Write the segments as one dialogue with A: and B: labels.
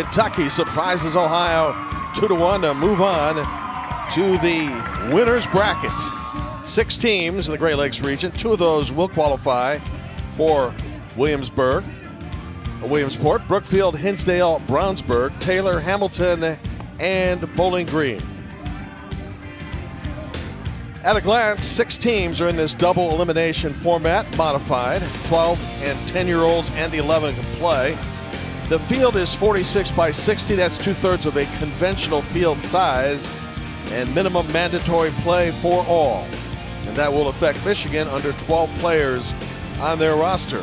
A: Kentucky surprises Ohio 2-1 to move on to the winner's bracket. 6 teams in the Great Lakes region. 2 of those will qualify for Williamsport, Brookfield, Hinsdale, Brownsburg, Taylor, Hamilton, and Bowling Green. At a glance, 6 teams are in this double elimination format, modified. 12 and 10-year-olds and the 11 can play. The field is 46 by 60. That's 2/3 of a conventional field size, and minimum mandatory play for all. And that will affect Michigan under 12 players on their roster.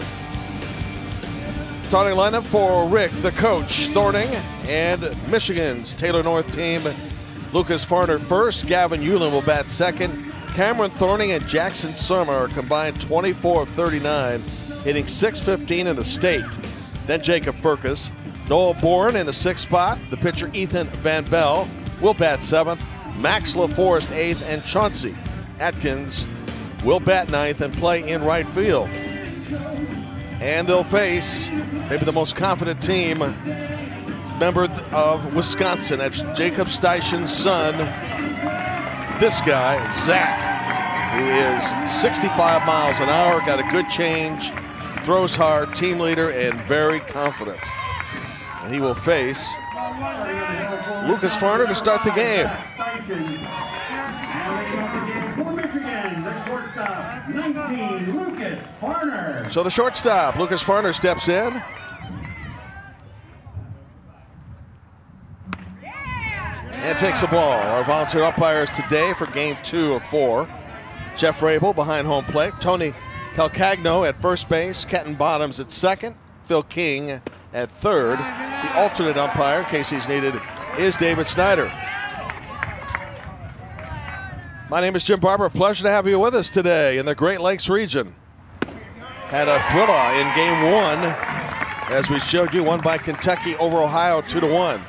A: Starting lineup for Rick, the coach, Thorning, and Michigan's Taylor North team. Lucas Farner first, Gavin Hewlin will bat second. Cameron Thorning and Jackson Surma are combined 24 of 39, hitting .615 in the state. Then Jacob Furcus. Noel Bourne in the 6th spot. The pitcher Ethan Van Bell will bat 7th. Max LaForest 8th, and Chauncey Atkins will bat 9th and play in right field. And they'll face maybe the most confident team, member of Wisconsin. That's Jacob Steichen's son, this guy, Zach, who is 65 miles an hour, got a good change, throws hard, team leader, and very confident. And he will face Lucas Farner to start the game. So the shortstop, Lucas Farner, steps in. And takes the ball. Our volunteer umpires today for game 2 of 4. Jeff Rabel behind home plate. Tony Calcagno at first base. Kenton Bottoms at second. Phil King at third. The alternate umpire, in case he's needed, is David Snyder. My name is Jim Barber. Pleasure to have you with us today in the Great Lakes region. Had a thriller in game 1, as we showed you, won by Kentucky over Ohio 2-1.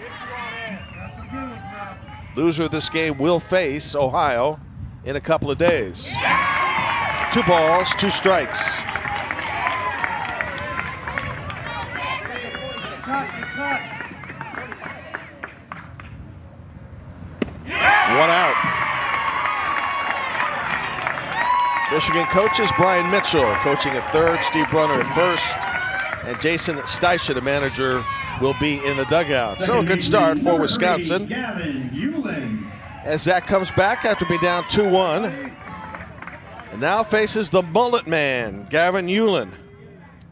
A: Loser of this game will face Ohio in a couple of days. 2 balls, 2 strikes. One out. Michigan coaches Brian Mitchell coaching at third, Steve Brunner at first, and Jason Steichen, the manager, will be in the dugout. So a good start for Wisconsin. As Zach comes back after being down 2-1. And now faces the mullet man, Gavin Hewlin.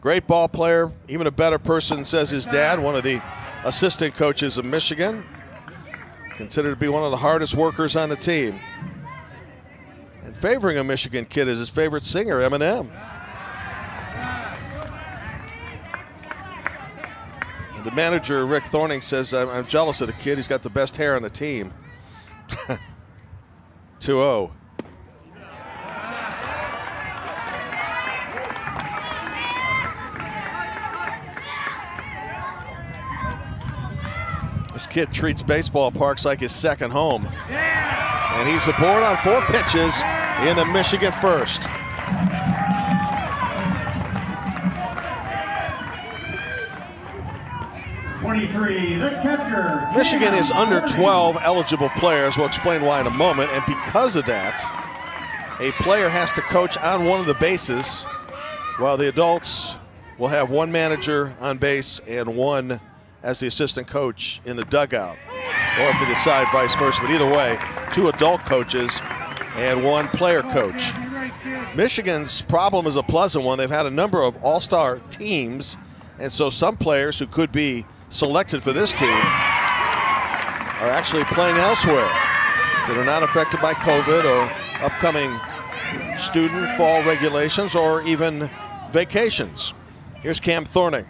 A: Great ball player, even a better person, says his dad, one of the assistant coaches of Michigan. Considered to be one of the hardest workers on the team. And favoring a Michigan kid is his favorite singer, Eminem. The manager, Rick Thorning, says, I'm jealous of the kid. He's got the best hair on the team. 2-0. This kid treats baseball parks like his second home. And he's aboard on 4 pitches in the Michigan first.
B: The catcher.
A: Michigan is under 12 eligible players. We'll explain why in a moment. And because of that, a player has to coach on one of the bases, while the adults will have 1 manager on base and 1 as the assistant coach in the dugout. Or if they decide vice versa. But either way, 2 adult coaches and 1 player coach. Michigan's problem is a pleasant one. They've had a number of all-star teams, and so some players who could be selected for this team are actually playing elsewhere, so they're not affected by COVID or upcoming student fall regulations or even vacations. Here's Cam Thorning.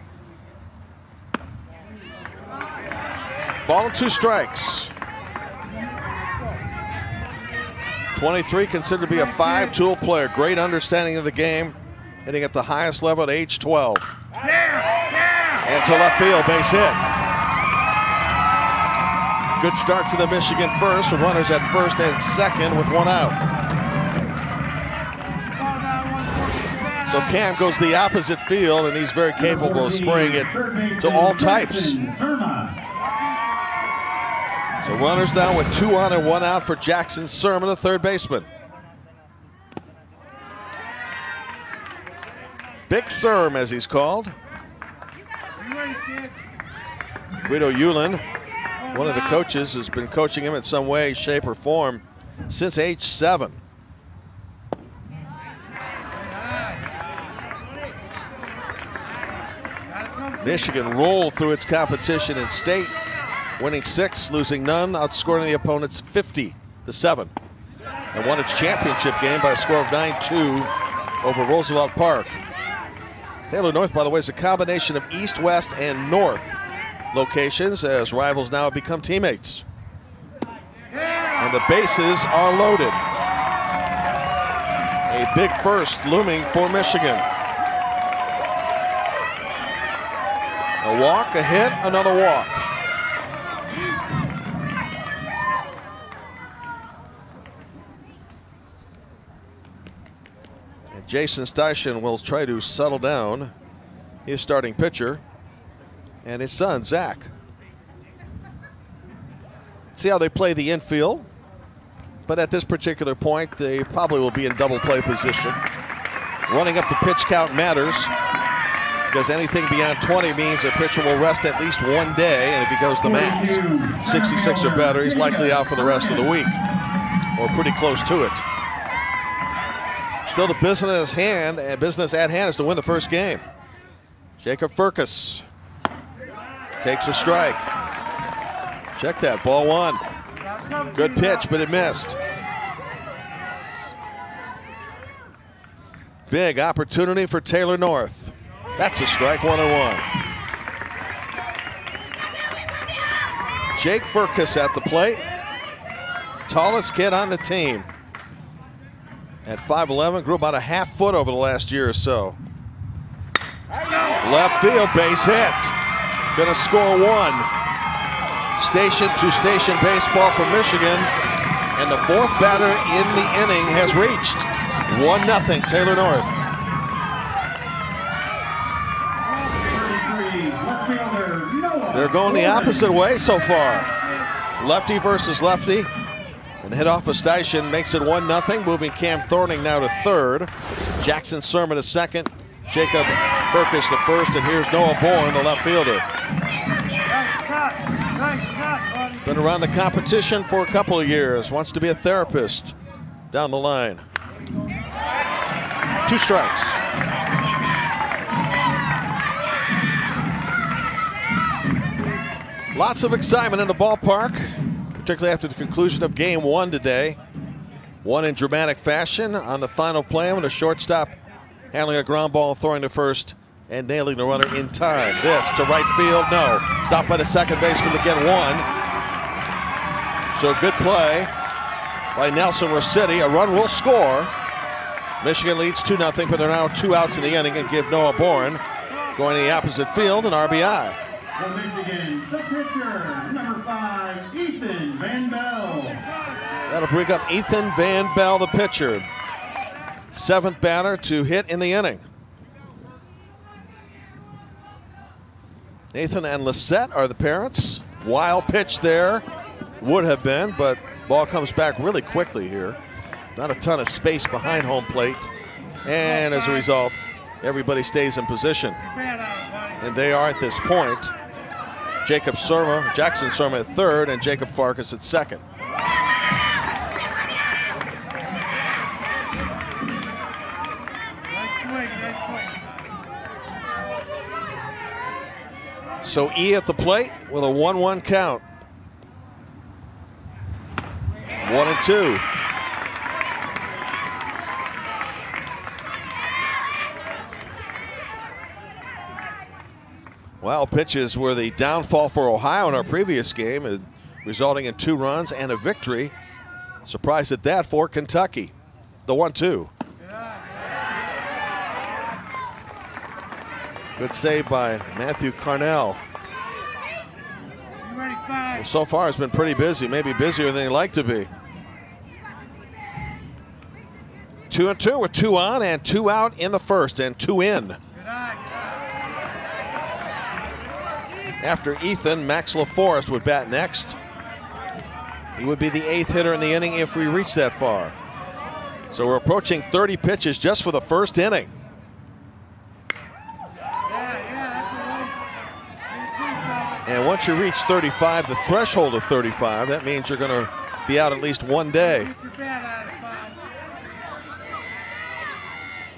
A: Ball and 2 strikes. 23, considered to be a 5-tool player. Great understanding of the game, hitting at the highest level at age 12. And to left field, base hit. Good start to the Michigan first with runners at first and second with 1 out. So Cam goes the opposite field, and he's very capable of spraying it to all types. So runners now with 2 on and 1 out for Jackson Surma, the third baseman. Big Surm, as he's called. Guido Yulin, one of the coaches, has been coaching him in some way, shape, or form since age 7. Michigan rolled through its competition in state, winning 6, losing none, outscoring the opponents 50-7, and won its championship game by a score of 9-2 over Roosevelt Park. Taylor North, by the way, is a combination of east, west, and north locations, as rivals now have become teammates. And the bases are loaded. A big first looming for Michigan. A walk, a hit, another walk. And Jason Steichen will try to settle down his starting pitcher and his son, Zach. See how they play the infield. But at this particular point, they probably will be in double play position. Running up the pitch count matters, because anything beyond 20 means a pitcher will rest at least 1 day, and if he goes the max, 66 or better, he's likely out for the rest of the week, or pretty close to it. Still, the business at hand is to win the first game. Jacob Firkus takes a strike. Check that, ball 1. Good pitch, but it missed. Big opportunity for Taylor North. That's a strike, 1-1. Jake Firkus at the plate. Tallest kid on the team. At 5'11", grew about a half foot over the last year or so. Left field, base hit. Gonna score 1. Station-to-station baseball for Michigan. And the 4th batter in the inning has reached 1-0 Taylor North. They're going the opposite way so far. Lefty versus lefty. And the hit off of Steichen makes it 1-0, moving Cam Thorning now to third. Jackson Surma to second. Jacob Firkus the first, and here's Noah Bourne, the left fielder. Been around the competition for a couple of years. Wants to be a therapist down the line. 2 strikes. Lots of excitement in the ballpark, particularly after the conclusion of game 1 today. Won in dramatic fashion on the final play when a shortstop handling a ground ball, throwing to first, and nailing the runner in time. This to right field, no. Stopped by the second baseman to get 1. So good play by Nelson Rossetti. A run will score. Michigan leads 2-0, but they're now 2 outs in the inning and give Noah Bourne going to the opposite field, an RBI.
B: For Michigan, the pitcher, number 5, Ethan Van Bell.
A: That'll bring up Ethan Van Bell, the pitcher. 7th batter to hit in the inning. Nathan and Lisette are the parents. Wild pitch there. Would have been, but ball comes back really quickly here. Not a ton of space behind home plate. And as a result, everybody stays in position. And they are at this point. Jackson Surma at third, and Jacob Firkus at second. So E at the plate with a 1-1 count. 1-2. Wild pitches were the downfall for Ohio in our previous game, resulting in 2 runs and a victory. Surprised at that for Kentucky. The 1-2. Good save by Matthew Carnell. Well, so far it's been pretty busy, maybe busier than he'd like to be. 2-2 with 2 on and 2 out in the first and 2 in. After Ethan, Max LaForest would bat next. He would be the 8th hitter in the inning if we reach that far. So we're approaching 30 pitches just for the first inning. And once you reach 35, the threshold of 35, that means you're going to be out at least one day.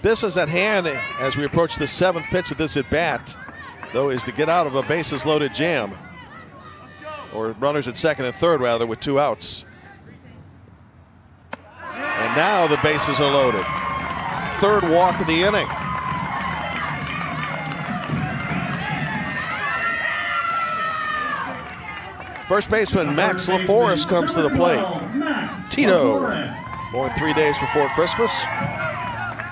A: Business at hand as we approach the 7th pitch of this at bat, though, is to get out of a bases loaded jam. Or runners at second and third, rather, with 2 outs. And now the bases are loaded. 3rd walk of the inning. First baseman Max LaForest comes to the plate. Tito, born 3 days before Christmas,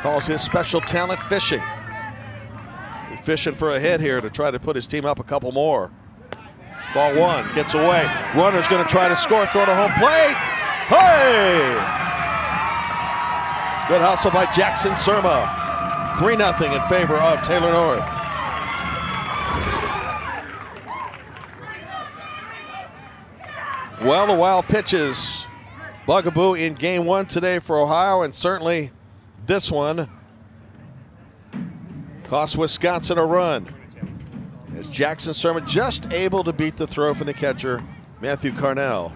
A: calls his special talent fishing. He's fishing for a hit here to try to put his team up a couple more. Ball 1, gets away. Runner's going to try to score, throw to home plate. Hey! Good hustle by Jackson Surma. 3-0 in favor of Taylor North. Well, the wild pitches bugaboo in game 1 today for Ohio, and certainly this one cost Wisconsin a run, as Jackson Surma just able to beat the throw from the catcher, Matthew Carnell.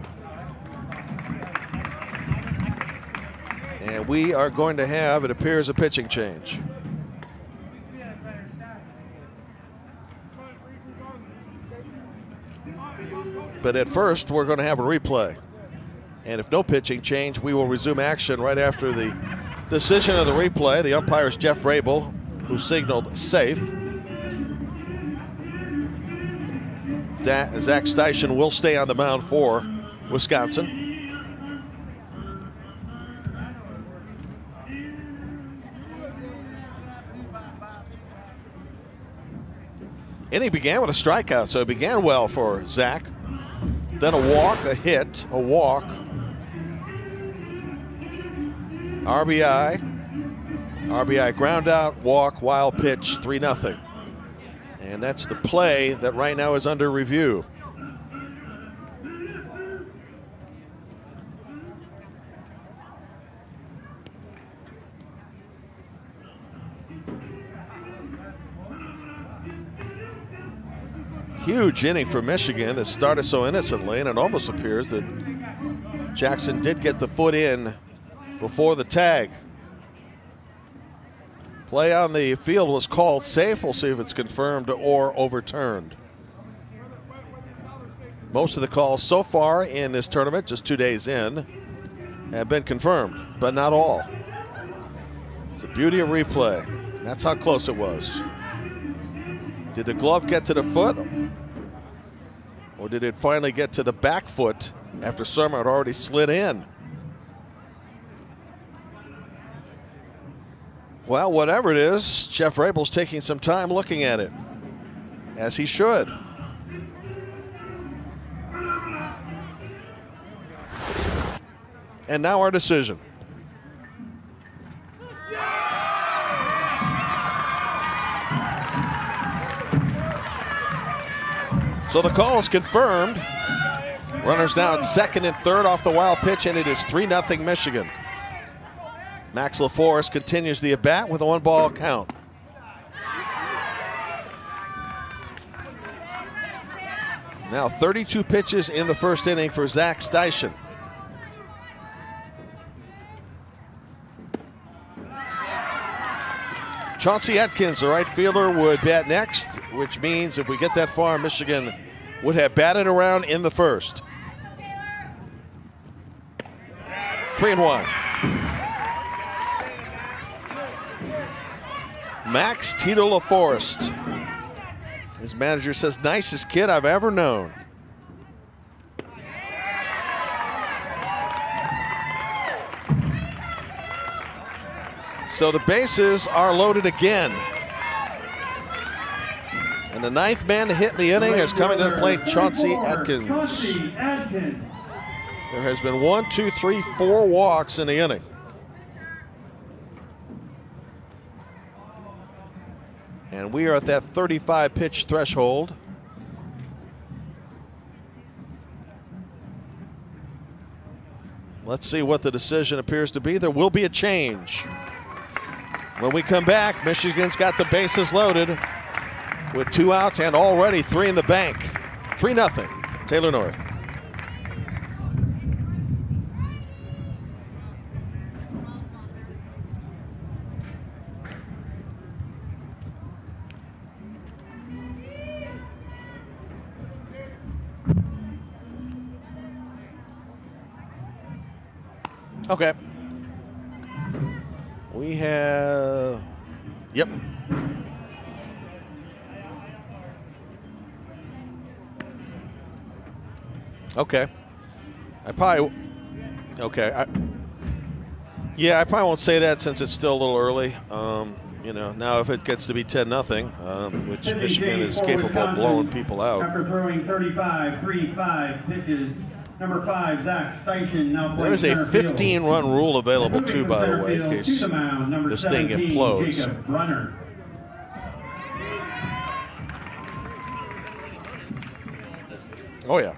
A: And we are going to have, it appears, a pitching change. But at first, we're going to have a replay. And if no pitching change, we will resume action right after the decision of the replay. The umpire is Jeff Brable, who signaled safe. Zach Steichen will stay on the mound for Wisconsin. Inning began with a strikeout, so it began well for Zach. Then a walk, a hit, a walk, RBI ground out, walk, wild pitch, 3-0. And that's the play that right now is under review. Huge inning for Michigan that started so innocently, and it almost appears that Jackson did get the foot in before the tag. Play on the field was called safe. We'll see if it's confirmed or overturned. Most of the calls so far in this tournament, just 2 days in, have been confirmed, but not all. It's the beauty of replay. That's how close it was. Did the glove get to the foot, or did it finally get to the back foot after Surma had already slid in? Well, whatever it is, Jeff Brable's taking some time looking at it, as he should. And now our decision. So the call is confirmed. Runners now at second and third off the wild pitch, and it is 3-0 Michigan. Max LaForest continues the at-bat with a 1-ball count. Now 32 pitches in the first inning for Zach Steichen. Chauncey Atkins, the right fielder, would bat next, which means if we get that far, Michigan would have batted around in the first. 3-1. Max Tito LaForest. His manager says, nicest kid I've ever known. So the bases are loaded again. And the 9th man to hit in the inning is coming to the plate, Chauncey Atkins. There has been 1, 2, 3, 4 walks in the inning. And we are at that 35 pitch threshold. Let's see what the decision appears to be. There will be a change. When we come back, Michigan's got the bases loaded with 2 outs and already 3 in the bank. 3-0, Taylor North. Okay. We have, yep. Okay. I probably won't say that since it's still a little early. You know, now if it gets to be 10-0, which Michigan is capable of blowing people out.
B: After throwing 35 pitches, number 5, Zach Steichen, now
A: there is a 15-run rule available too, by the way, in case this thing implodes.
B: Jacob Brunner.
A: Oh yeah.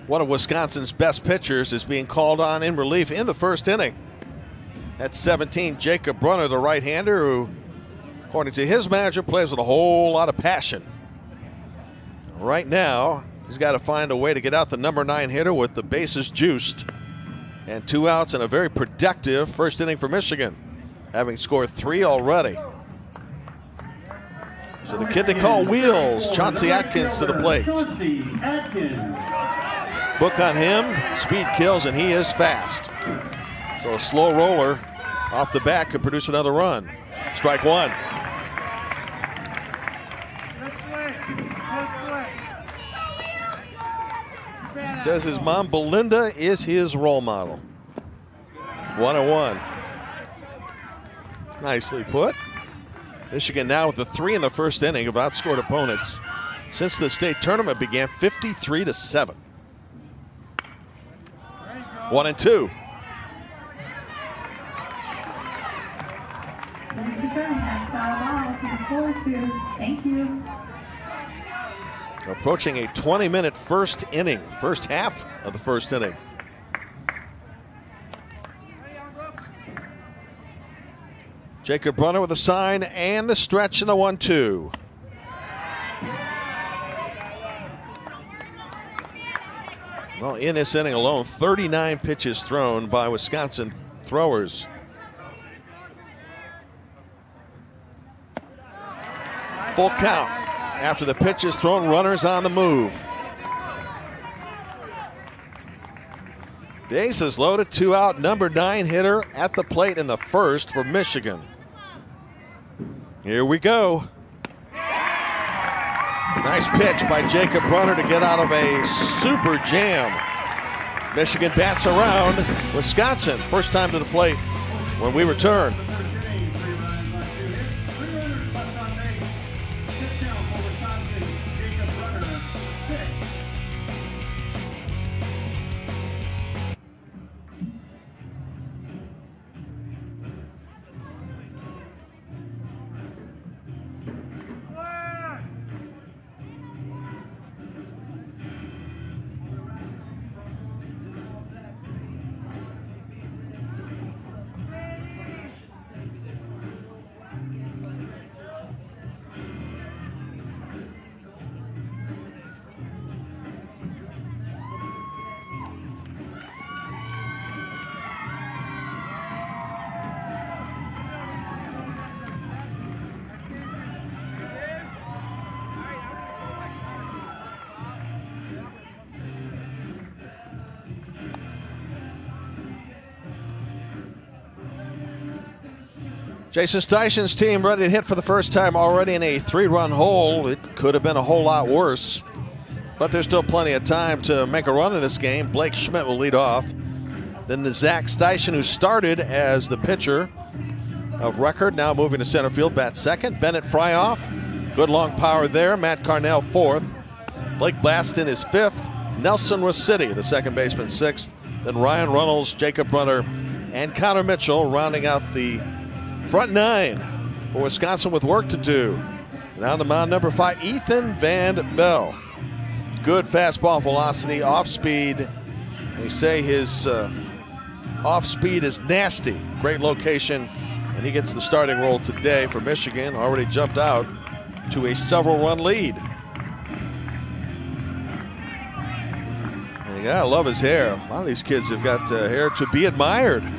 A: One of Wisconsin's best pitchers is being called on in relief in the first inning. At 17, Jacob Brunner, the right-hander, who, according to his manager, plays with a whole lot of passion. Right now, he's got to find a way to get out the number 9 hitter with the bases juiced. And 2 outs and a very productive first inning for Michigan, having scored 3 already. So the kid they call Wheels, Chauncey Atkins, to the plate.
B: Chauncey Atkins.
A: Book on him, speed kills, and he is fast. So a slow roller off the bat could produce another run. Strike 1. Says his mom, Belinda, is his role model. 1-1. Nicely put. Michigan now with the 3 in the first inning have outscored opponents since the state tournament began 53-7. 1-2.
C: Thank you.
A: Approaching a 20-minute first inning, first half of the first inning. Jacob Brunner with a sign and the stretch in the 1-2. Well, in this inning alone, 39 pitches thrown by Wisconsin throwers. Full count after the pitch is thrown, runners on the move. Bases loaded, 2 out, number 9 hitter at the plate in the first for Michigan. Here we go. Nice pitch by Jacob Brunner to get out of a super jam. Michigan bats around. Wisconsin, first time to the plate when we return. Jason Steichen's team ready to hit for the first time already in a 3-run hole. It could have been a whole lot worse, but there's still plenty of time to make a run in this game. Blake Schmidt will lead off. Then the Zach Steichen, who started as the pitcher of record, now moving to center field, bats second. Bennett Fryoff, good long power there. Matt Carnell fourth. Blake Blaston is fifth. Nelson Rossetti, the second baseman, sixth. Then Ryan Runnels, Jacob Brunner, and Connor Mitchell rounding out the front 9 for Wisconsin with work to do. Now to mound number 5, Ethan Van Bell. Good fastball velocity, off speed. They say his off speed is nasty. Great location, and he gets the starting role today for Michigan. Already jumped out to a several-run lead. And you gotta love his hair. A lot of these kids have got hair to be admired.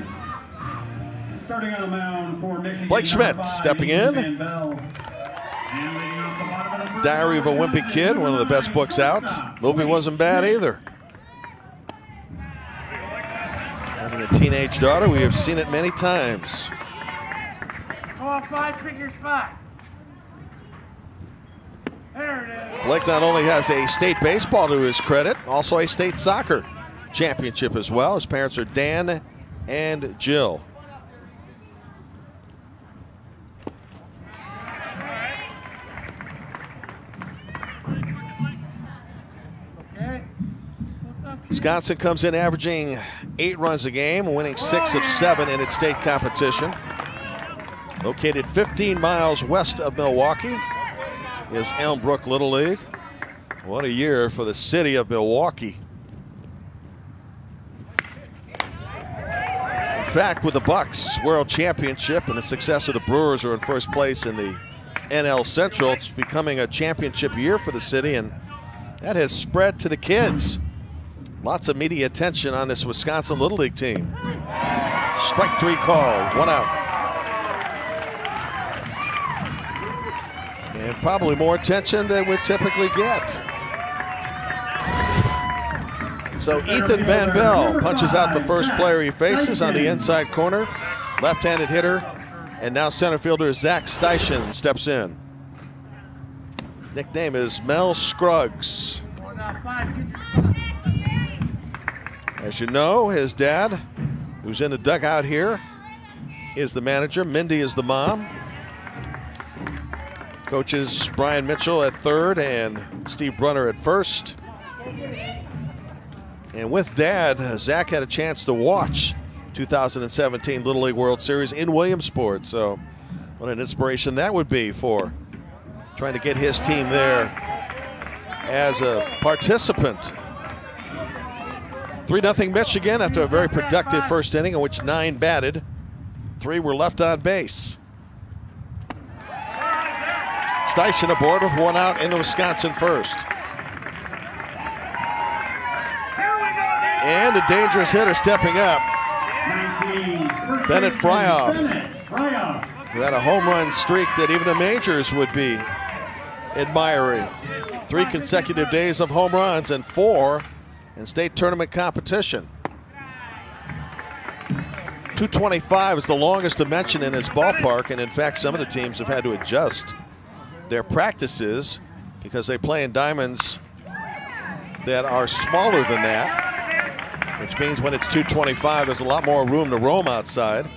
B: Starting on the mound for Michigan,
A: Blake Schmidt
B: 5,
A: stepping in.
B: Van Bell. And leading off the bottom of the
A: Diary of a Wimpy Kid, one of the best books out. Movie wasn't bad either. Having a teenage daughter, we have seen it many times.
D: Go off 5, pick your spot. There it is.
A: Blake not only has a state baseball to his credit, also a state soccer championship as well. His parents are Dan and Jill.
D: Okay. What's up?
A: Wisconsin comes in averaging 8 runs a game, winning 6 of 7 in its state competition. Located 15 miles west of Milwaukee is Elmbrook Little League. What a year for the city of Milwaukee. In fact, with the Bucks World Championship and the success of the Brewers, who are in first place in the NL Central, it's becoming a championship year for the city, and that has spread to the kids. Lots of media attention on this Wisconsin Little League team. Strike 3 called, 1 out. And probably more attention than we typically get. So Ethan Van Bell punches out the first player he faces on the inside corner. Left-handed hitter, and now center fielder Zach Steichen steps in. Nickname is Mel Scruggs.
D: Go down 5, get your spot.
A: As you know, his dad, who's in the dugout here, is the manager. Mindy is the mom. Coaches Brian Mitchell at third and Steve Brunner at first. And with Dad, Zach had a chance to watch 2017 Little League World Series in Williamsport. So what an inspiration that would be for trying to get his team there as a participant. 3-0 Michigan after a very productive first inning in which 9 batted. 3 were left on base. Steichen aboard with 1 out in the Wisconsin first. And a dangerous hitter stepping up.
B: 19,
A: Bennett Fryoff,
B: Bennett Fryoff.
A: who had a home run streak that even the majors would be admiring. 3 consecutive days of home runs and 4 in state tournament competition. 225 is the longest dimension in his ballpark, and in fact some of the teams have had to adjust their practices because they play in diamonds that are smaller than that, which means when it's 225 there's a lot more room to roam outside.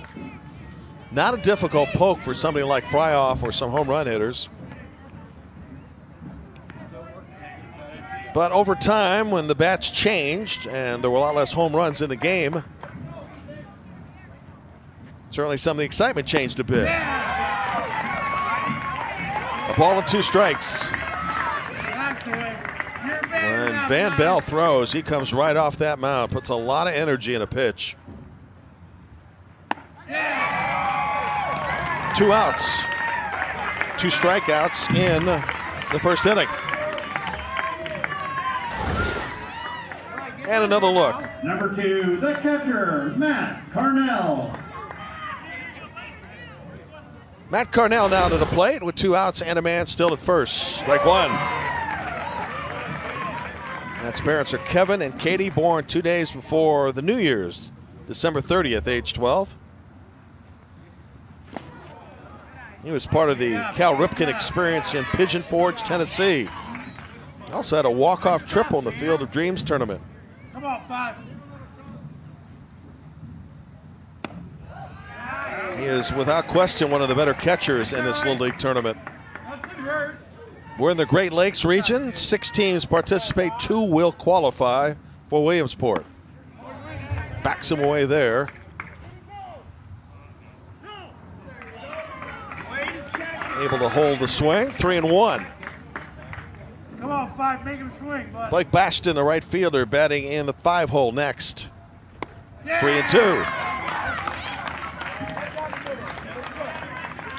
A: Not a difficult poke for somebody like Fryoff or some home run hitters. But over time, when the bats changed and there were a lot less home runs in the game, certainly some of the excitement changed a bit. A ball and 2 strikes. When Van Bell throws, he comes right off that mound, puts a lot of energy in a pitch. 2 outs, 2 strikeouts in the first inning. And another look.
B: Number 2, the catcher, Matt Carnell.
A: Matt Carnell now to the plate with 2 outs and a man still at first. Strike 1. Matt's parents are Kevin and Katie, born 2 days before the New Year's, December 30th, age 12. He was part of the Cal Ripken experience in Pigeon Forge, Tennessee. Also had a walk-off triple in the Field of Dreams tournament.
D: Come on, 5.
A: He is without question one of the better catchers in this Little League tournament. We're in the Great Lakes region. 6 teams participate, 2 will qualify for Williamsport. Backs him away there. able to hold the swing. 3-1.
E: Come on, 5, make him swing, bud.
A: Blake Baston, the right fielder, batting in the 5-hole next. 3-2.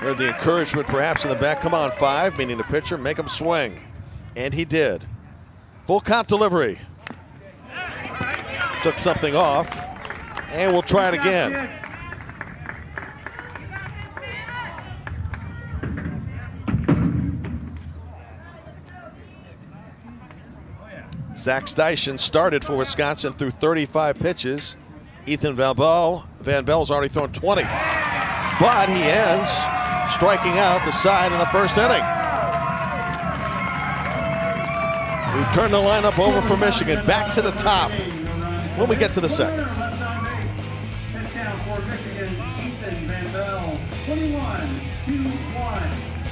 A: Heard the encouragement perhaps in the back. Come on, 5, meaning the pitcher, make him swing. And he did. Full count delivery. Took something off. And we'll try it again. Zach Steichen started for Wisconsin through 35 pitches. Ethan Van Bel's already thrown 20. But he ends striking out the side in the first inning. We've turned the lineup over for Michigan back to the top when we get to the second.
B: Touchdown for Michigan, Ethan Van Bell, 21-1.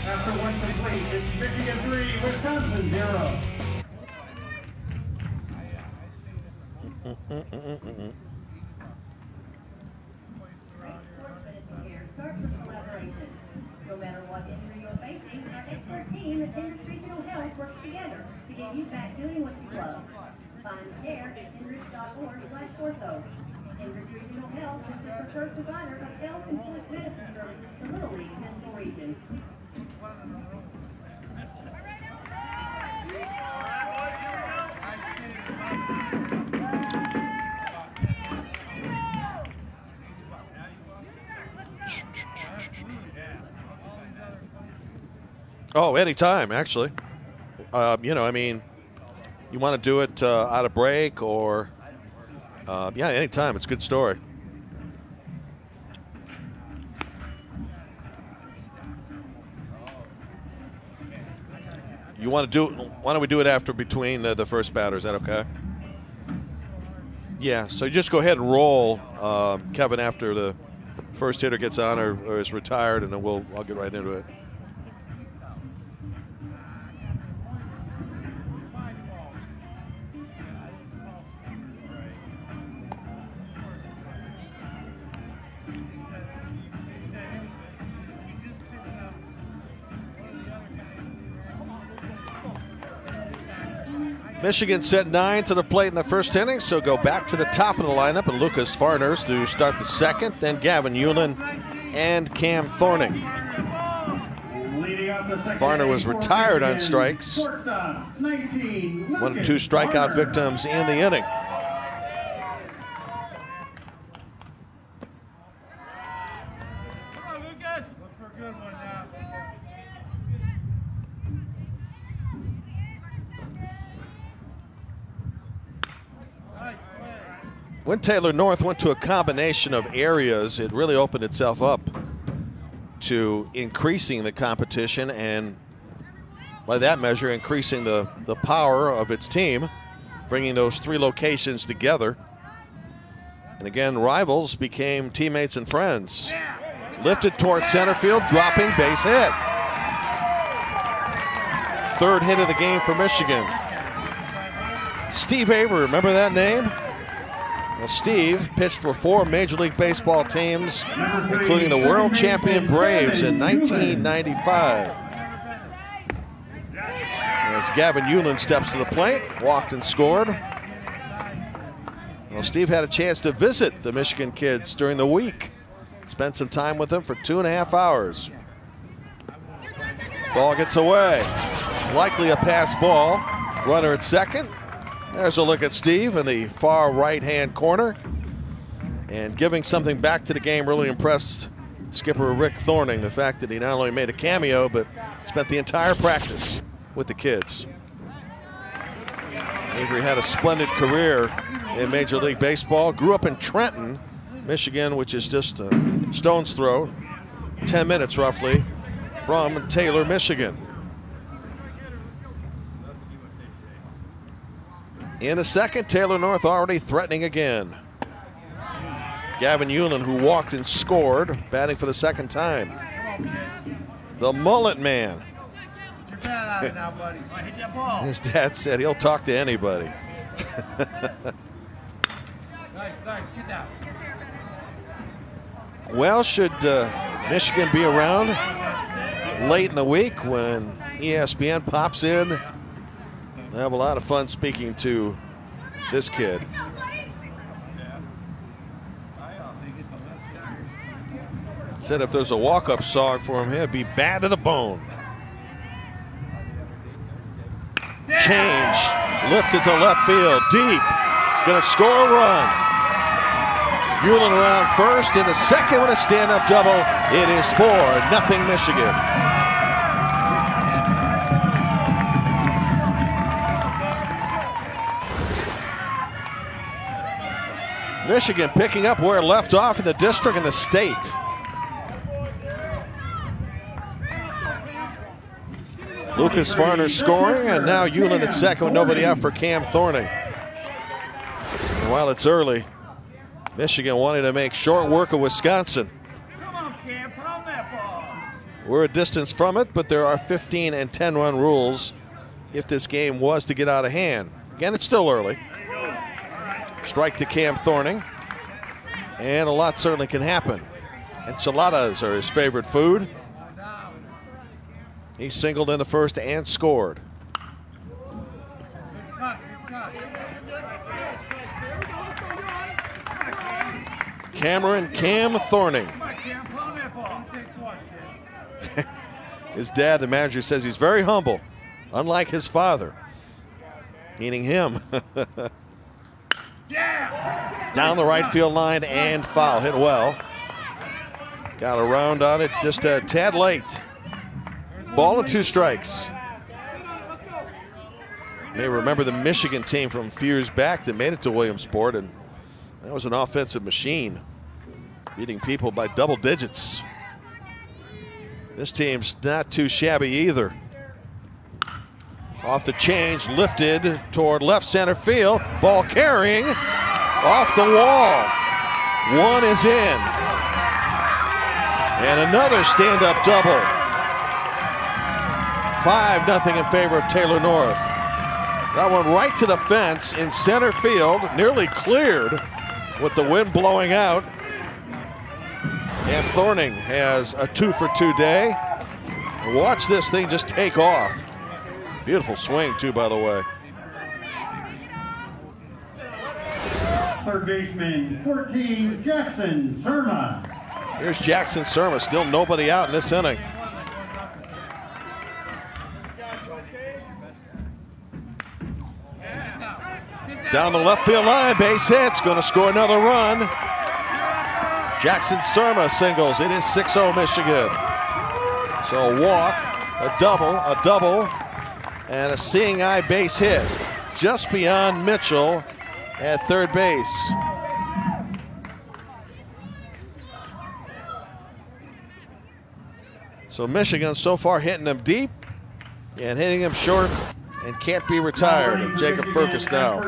B: After one complete, it's Michigan 3, Wisconsin 0.
D: Starts with collaboration. No matter what injury you're facing, our expert team at Enrich Regional Health works together to get you back doing what you love. Find care at enrich.org/ortho. Enrich Regional Health is the preferred provider of health and sports medicine services to Little League Central Region.
A: Oh, anytime, actually. You know, I mean, you want to do it out of break or, yeah, anytime. It's a good story. You want to do it? Why don't we do it after between the first batter? Is that okay? Yeah, so just go ahead and roll, Kevin, after the first hitter gets on or is retired, and then I'll get right into it. Michigan sent 9 to the plate in the first inning, so go back to the top of the lineup and Lucas Farners to start the second, then Gavin Hewlin and Cam Thorning. Farner was retired on strikes. 1 of 2 strikeout victims in the inning. When Taylor North went to a combination of areas, it really opened itself up to increasing the competition and, by that measure, increasing the power of its team, bringing those 3 locations together. And again, rivals became teammates and friends. Lifted towards center field, dropping, base hit. 3rd hit of the game for Michigan. Steve Avery, remember that name? Well, Steve pitched for 4 Major League Baseball teams, including the world champion Braves in 1995. As Gavin Hewlin steps to the plate, walked and scored. Well, Steve had a chance to visit the Michigan kids during the week. Spent some time with them for 2.5 hours. Ball gets away. Likely a pass ball. Runner at second. There's a look at Steve in the far right-hand corner. And giving something back to the game really impressed skipper Rick Thorning. The fact that he not only made a cameo, but spent the entire practice with the kids. Avery had a splendid career in Major League Baseball. Grew up in Trenton, Michigan, which is just a stone's throw, 10 minutes roughly, from Taylor, Michigan. In the second, Taylor North already threatening again. Gavin Hewlin, who walked and scored, batting for the second time. The mullet man. His dad said he'll talk to anybody. Well, should Michigan be around late in the week when ESPN pops in. I have a lot of fun speaking to this kid. Said if there's a walk-up song for him, he'd be bad to the bone. Change, lifted to left field, deep, gonna score a run. Hewlin around first, in a second with a stand-up double. It is 4-0 Michigan. Michigan picking up where it left off in the district and the state. Lucas Farner scoring, and now Hewlin at second with nobody out for Cam Thorning. And while it's early, Michigan wanting to make short work of Wisconsin.
E: Come on, Cam, pound that ball.
A: We're a distance from it, but there are 15 and 10 run rules if this game was to get out of hand. Again, it's still early. Strike to Cam Thorning, and a lot certainly can happen. Enchiladas are his favorite food. He singled in the first and scored. Cameron Cam Thorning. His dad, the manager, says he's very humble, unlike his father, meaning him. Down the right field line and foul. Hit well. Got a round on it just a tad late. Ball and 2 strikes. You may remember the Michigan team from a few years back that made it to Williamsport, and that was an offensive machine, beating people by double digits. This team's not too shabby either. Off the change, lifted toward left center field. Ball carrying off the wall. One is in. And another stand-up double. 5-0 in favor of Taylor North. That one right to the fence in center field, nearly cleared with the wind blowing out. And Thorning has a 2-for-2 day. And watch this thing just take off. Beautiful swing too, by the way.
B: Third baseman, 14, Jackson Surma.
A: Here's Jackson Surma, still nobody out in this inning. Down the left field line, base hits, going to score another run. Jackson Surma singles. It is 6-0 Michigan. So a walk, a double, and a seeing eye base hit just beyond Mitchell at third base. So Michigan so far hitting them deep and hitting them short and can't be retired. And Jacob Fergus now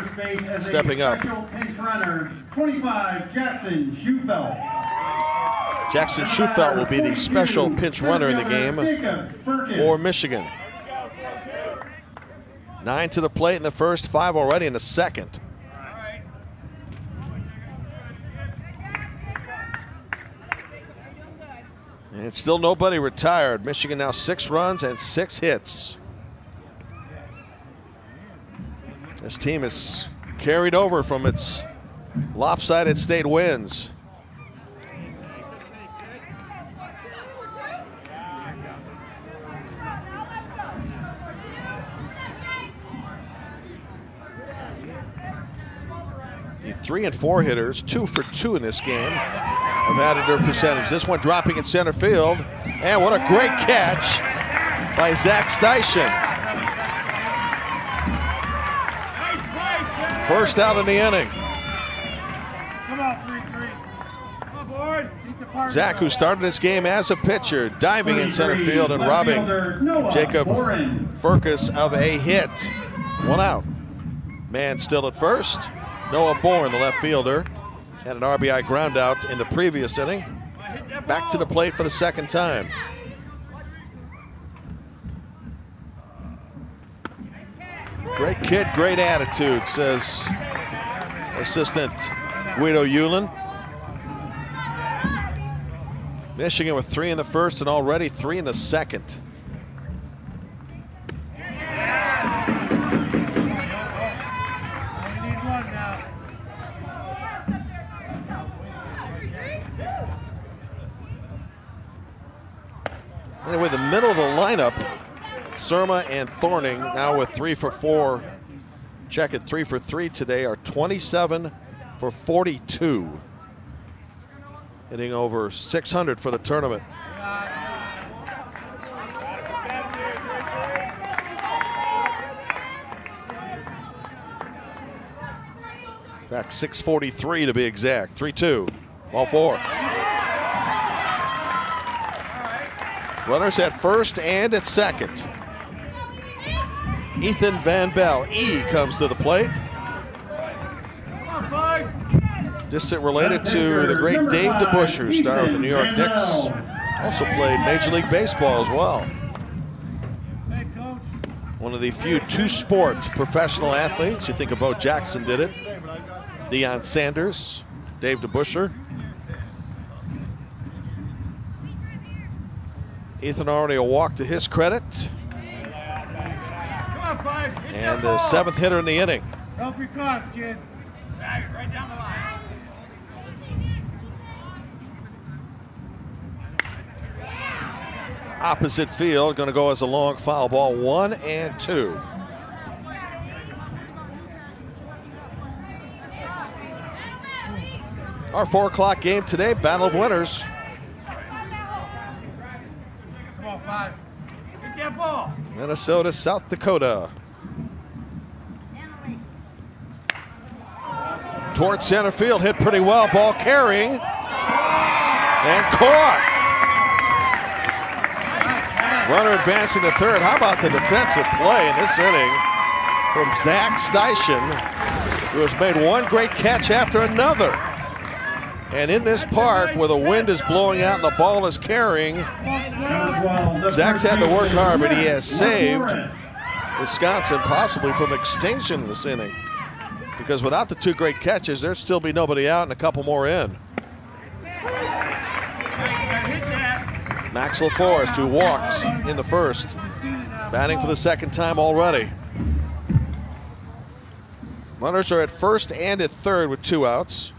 A: stepping up.
B: Pinch runner, 25, Jackson Schufelt.
A: Jackson Schufelt will be the special pinch runner in the game for Michigan. 9 to the plate in the first, 5 already in the second. And it's still nobody retired. Michigan now 6 runs and 6 hits. This team is carried over from its lopsided state wins. The 3 and 4 hitters, 2 for 2 in this game, have added their percentage. This one dropping in center field, and what a great catch by Zach Steichen. First out in the inning.
E: Come on, 3-3. Come on, board.
A: Zach, who started this game as a pitcher, diving in center field and robbing Jacob Fergus of a hit. 1 out. Man still at first. Noah Bourne, the left fielder, had an RBI ground out in the previous inning. Back to the plate for the second time. Great kid, great attitude, says assistant Guido Hewlin. Michigan with 3 in the first and already 3 in the second. Anyway, the middle of the lineup, Surma and Thorning, now with 3 for 4. Check it, 3 for 3 today, are 27 for 42. Hitting over 600 for the tournament. Back 6:43 to be exact. 3-2. Ball 4. Runners at first and at second. Ethan Van Bell, E, comes to the plate. Distant related to the great Dave DeBusschere, star of the New York Knicks. Also played Major League Baseball as well. One of the few two-sport professional athletes. You think of Bo Jackson did it. Deion Sanders, Dave DeBusschere. Ethan already a walk to his credit. And the 7th hitter in the inning.
E: Help your cause, kid. Right down the line.
A: Opposite field, going to go as a long foul ball, 1-2. Our 4 o'clock game today, Battle of Winners.
E: Come on, 5. Get that ball.
A: Minnesota, South Dakota. Towards center field, hit pretty well, ball carrying. And caught. Runner advancing to third. How about the defensive play in this inning from Zach Steichen, who has made one great catch after another. And in this park where the wind is blowing out and the ball is carrying, Zach's had to work hard, but he has saved Wisconsin possibly from extinction this inning. Because without the 2 great catches, there'd still be nobody out and a couple more in. Max LaForest, who walked in the first, batting for the 2nd time already. Runners are at first and at third with 2 outs.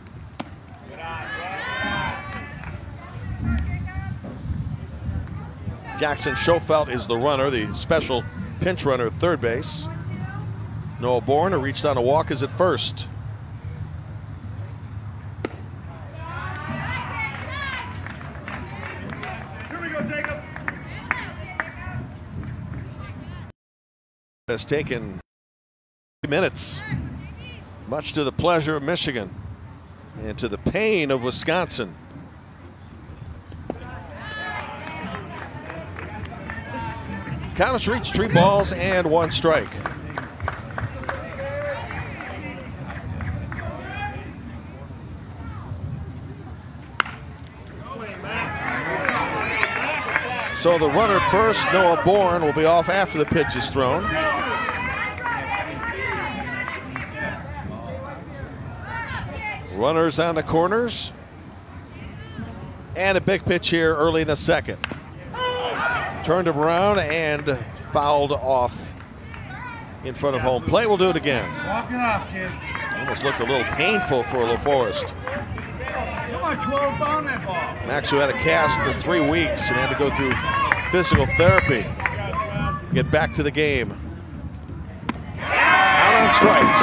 A: Jackson Schofelt is the runner, the special pinch runner at third base. Noah Bourne, who reached on a walk, is at first.
E: Here we go, Jacob.
A: Has taken minutes, much to the pleasure of Michigan and to the pain of Wisconsin. Count has reached 3 balls and 1 strike. So the runner at first, Noah Bourne, will be off after the pitch is thrown. Runners on the corners. And a big pitch here early in the 2nd. Turned him around and fouled off in front of home plate. We'll do it again.
E: Walk it off, kid.
A: Almost looked a little painful for LaForest.
E: Come on, 12 on that ball.
A: Max, who had a cast for 3 weeks and had to go through physical therapy, get back to the game. Out on strikes.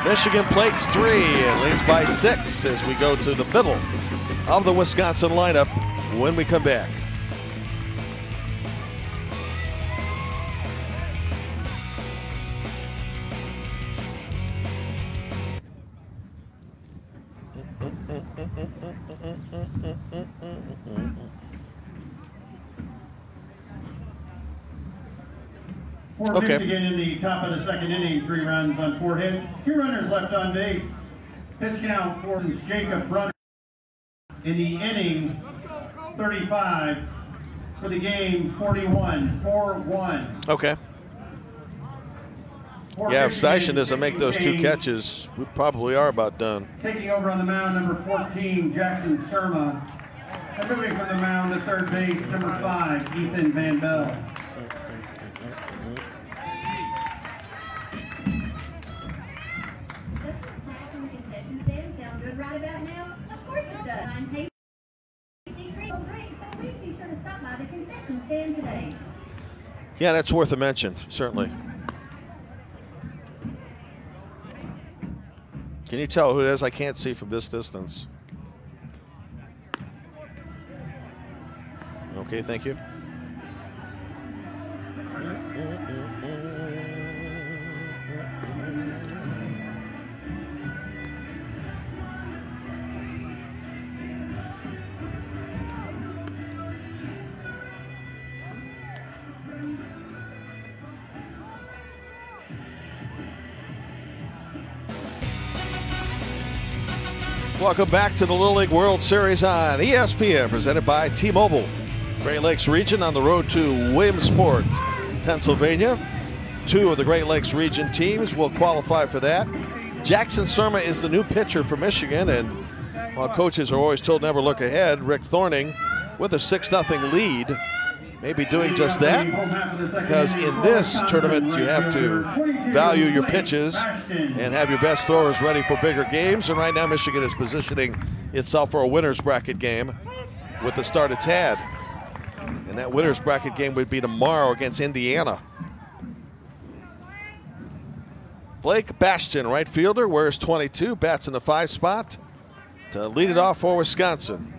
A: Michigan plates 3 and leads by 6 as we go to the middle of the Wisconsin lineup when we come back.
B: For Michigan in the top of the 2nd inning, 3 runs on 4 hits, 2 runners left on base. Pitch count for Jacob Brunner in the inning, 35. For the game, 41, 4-1.
A: Okay. Yeah, if Steichen doesn't make those 2 catches, we probably are about done.
B: Taking over on the mound, number 14, Jackson Surma. And moving from the mound to third base, number 5, Ethan Van Bell.
D: Sound good right about now? Of course it does. I'm tasting stand today.
A: Yeah, that's worth a mention, certainly. Can you tell who it is? I can't see from this distance. Okay, thank you. Welcome back to the Little League World Series on ESPN, presented by T-Mobile. Great Lakes region on the road to Williamsport, Pennsylvania. 2 of the Great Lakes region teams will qualify for that. Jackson Surma is the new pitcher for Michigan, and while coaches are always told never look ahead, Rick Thorning with a 6-0 lead may be doing just that, because in this tournament you have to value your pitches and have your best throwers ready for bigger games. And right now Michigan is positioning itself for a winner's bracket game with the start it's had. And that winner's bracket game would be tomorrow against Indiana. Blake Bastion, right fielder, wears 22, bats in the 5 spot to lead it off for Wisconsin.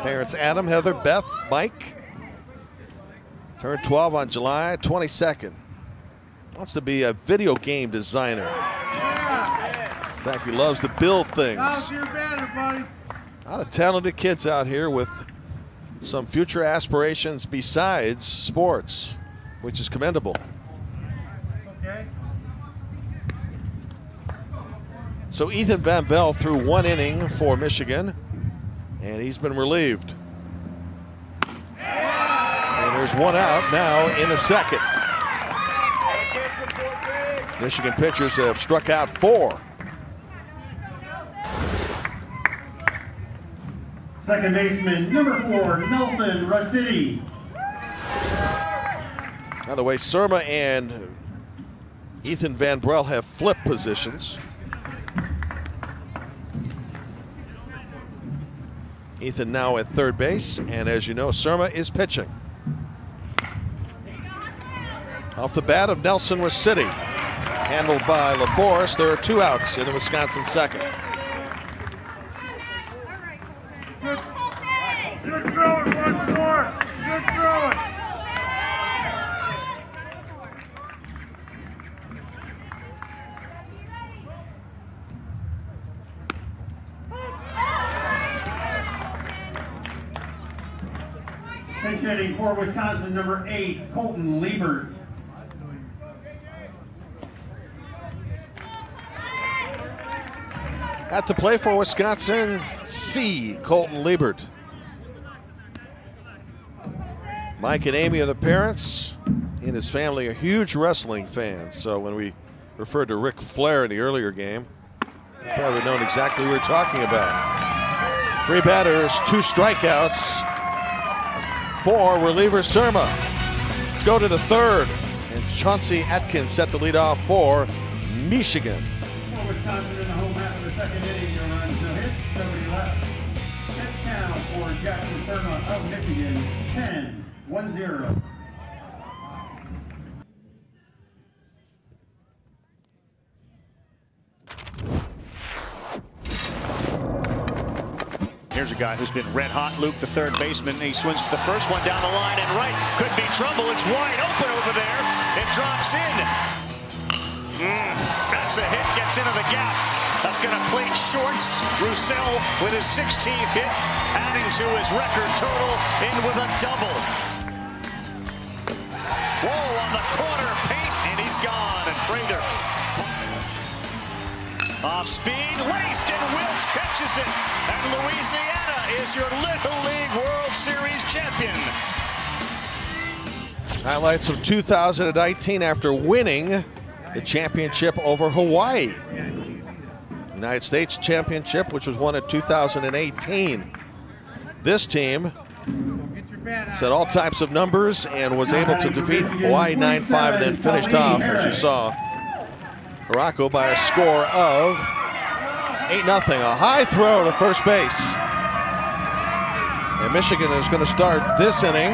A: Parents Adam, Heather, Beth, Mike. Turned 12 on July 22nd. Wants to be a video game designer. In fact, he loves to build things. A lot of talented kids out here with some future aspirations besides sports, which is commendable.
E: Okay.
A: So Ethan Van Bell threw 1 inning for Michigan, and he's been relieved. And there's 1 out now in the second. Michigan pitchers have struck out 4.
B: Second baseman, number 4, Nelson Rossiti.
A: By the way, Surma and Ethan Van Bell have flipped positions. Ethan now at third base, and as you know, Surma is pitching. Off the bat of Nelson Rossiti, handled by LaForest. There are 2 outs in the Wisconsin second.
E: Good throwing, 1-4. Good throwing.
B: Pinch hitting for Wisconsin, number 8, Colton Liebert.
A: At the play for Wisconsin, C. Colton Liebert. Mike and Amy are the parents, and his family are huge wrestling fans. So when we referred to Ric Flair in the earlier game, you probably known exactly what we're talking about. 3 batters, 2 strikeouts for reliever Surma. Let's go to the third, and Chauncey Atkins set the lead off for Michigan.
B: For Wisconsin in the home half of the second inning, no runs, no hits, nobody left. Pitch count for Jackson Surma of Michigan, 10-1-0.
F: Here's a guy who's been red hot, Luke, the third baseman. He swings the first one down the line and right. Could be trouble. It's wide open over there. It drops in. That's a hit. Gets into the gap. That's going to plate Shorts. Roussel with his 16th hit, adding to his record total, in with a double. Whoa, on the corner, paint, and he's gone. And Prather off speed, laced, and Wiltz catches it. And Louisiana is your Little League World Series champion.
A: Highlights from 2019 after winning the championship over Hawaii. United States championship, which was won in 2018. This team set all types of numbers and was able to defeat Hawaii 9-5 and then finished off, as you saw, Morocco by a score of 8-0. A high throw to first base. And Michigan is going to start this inning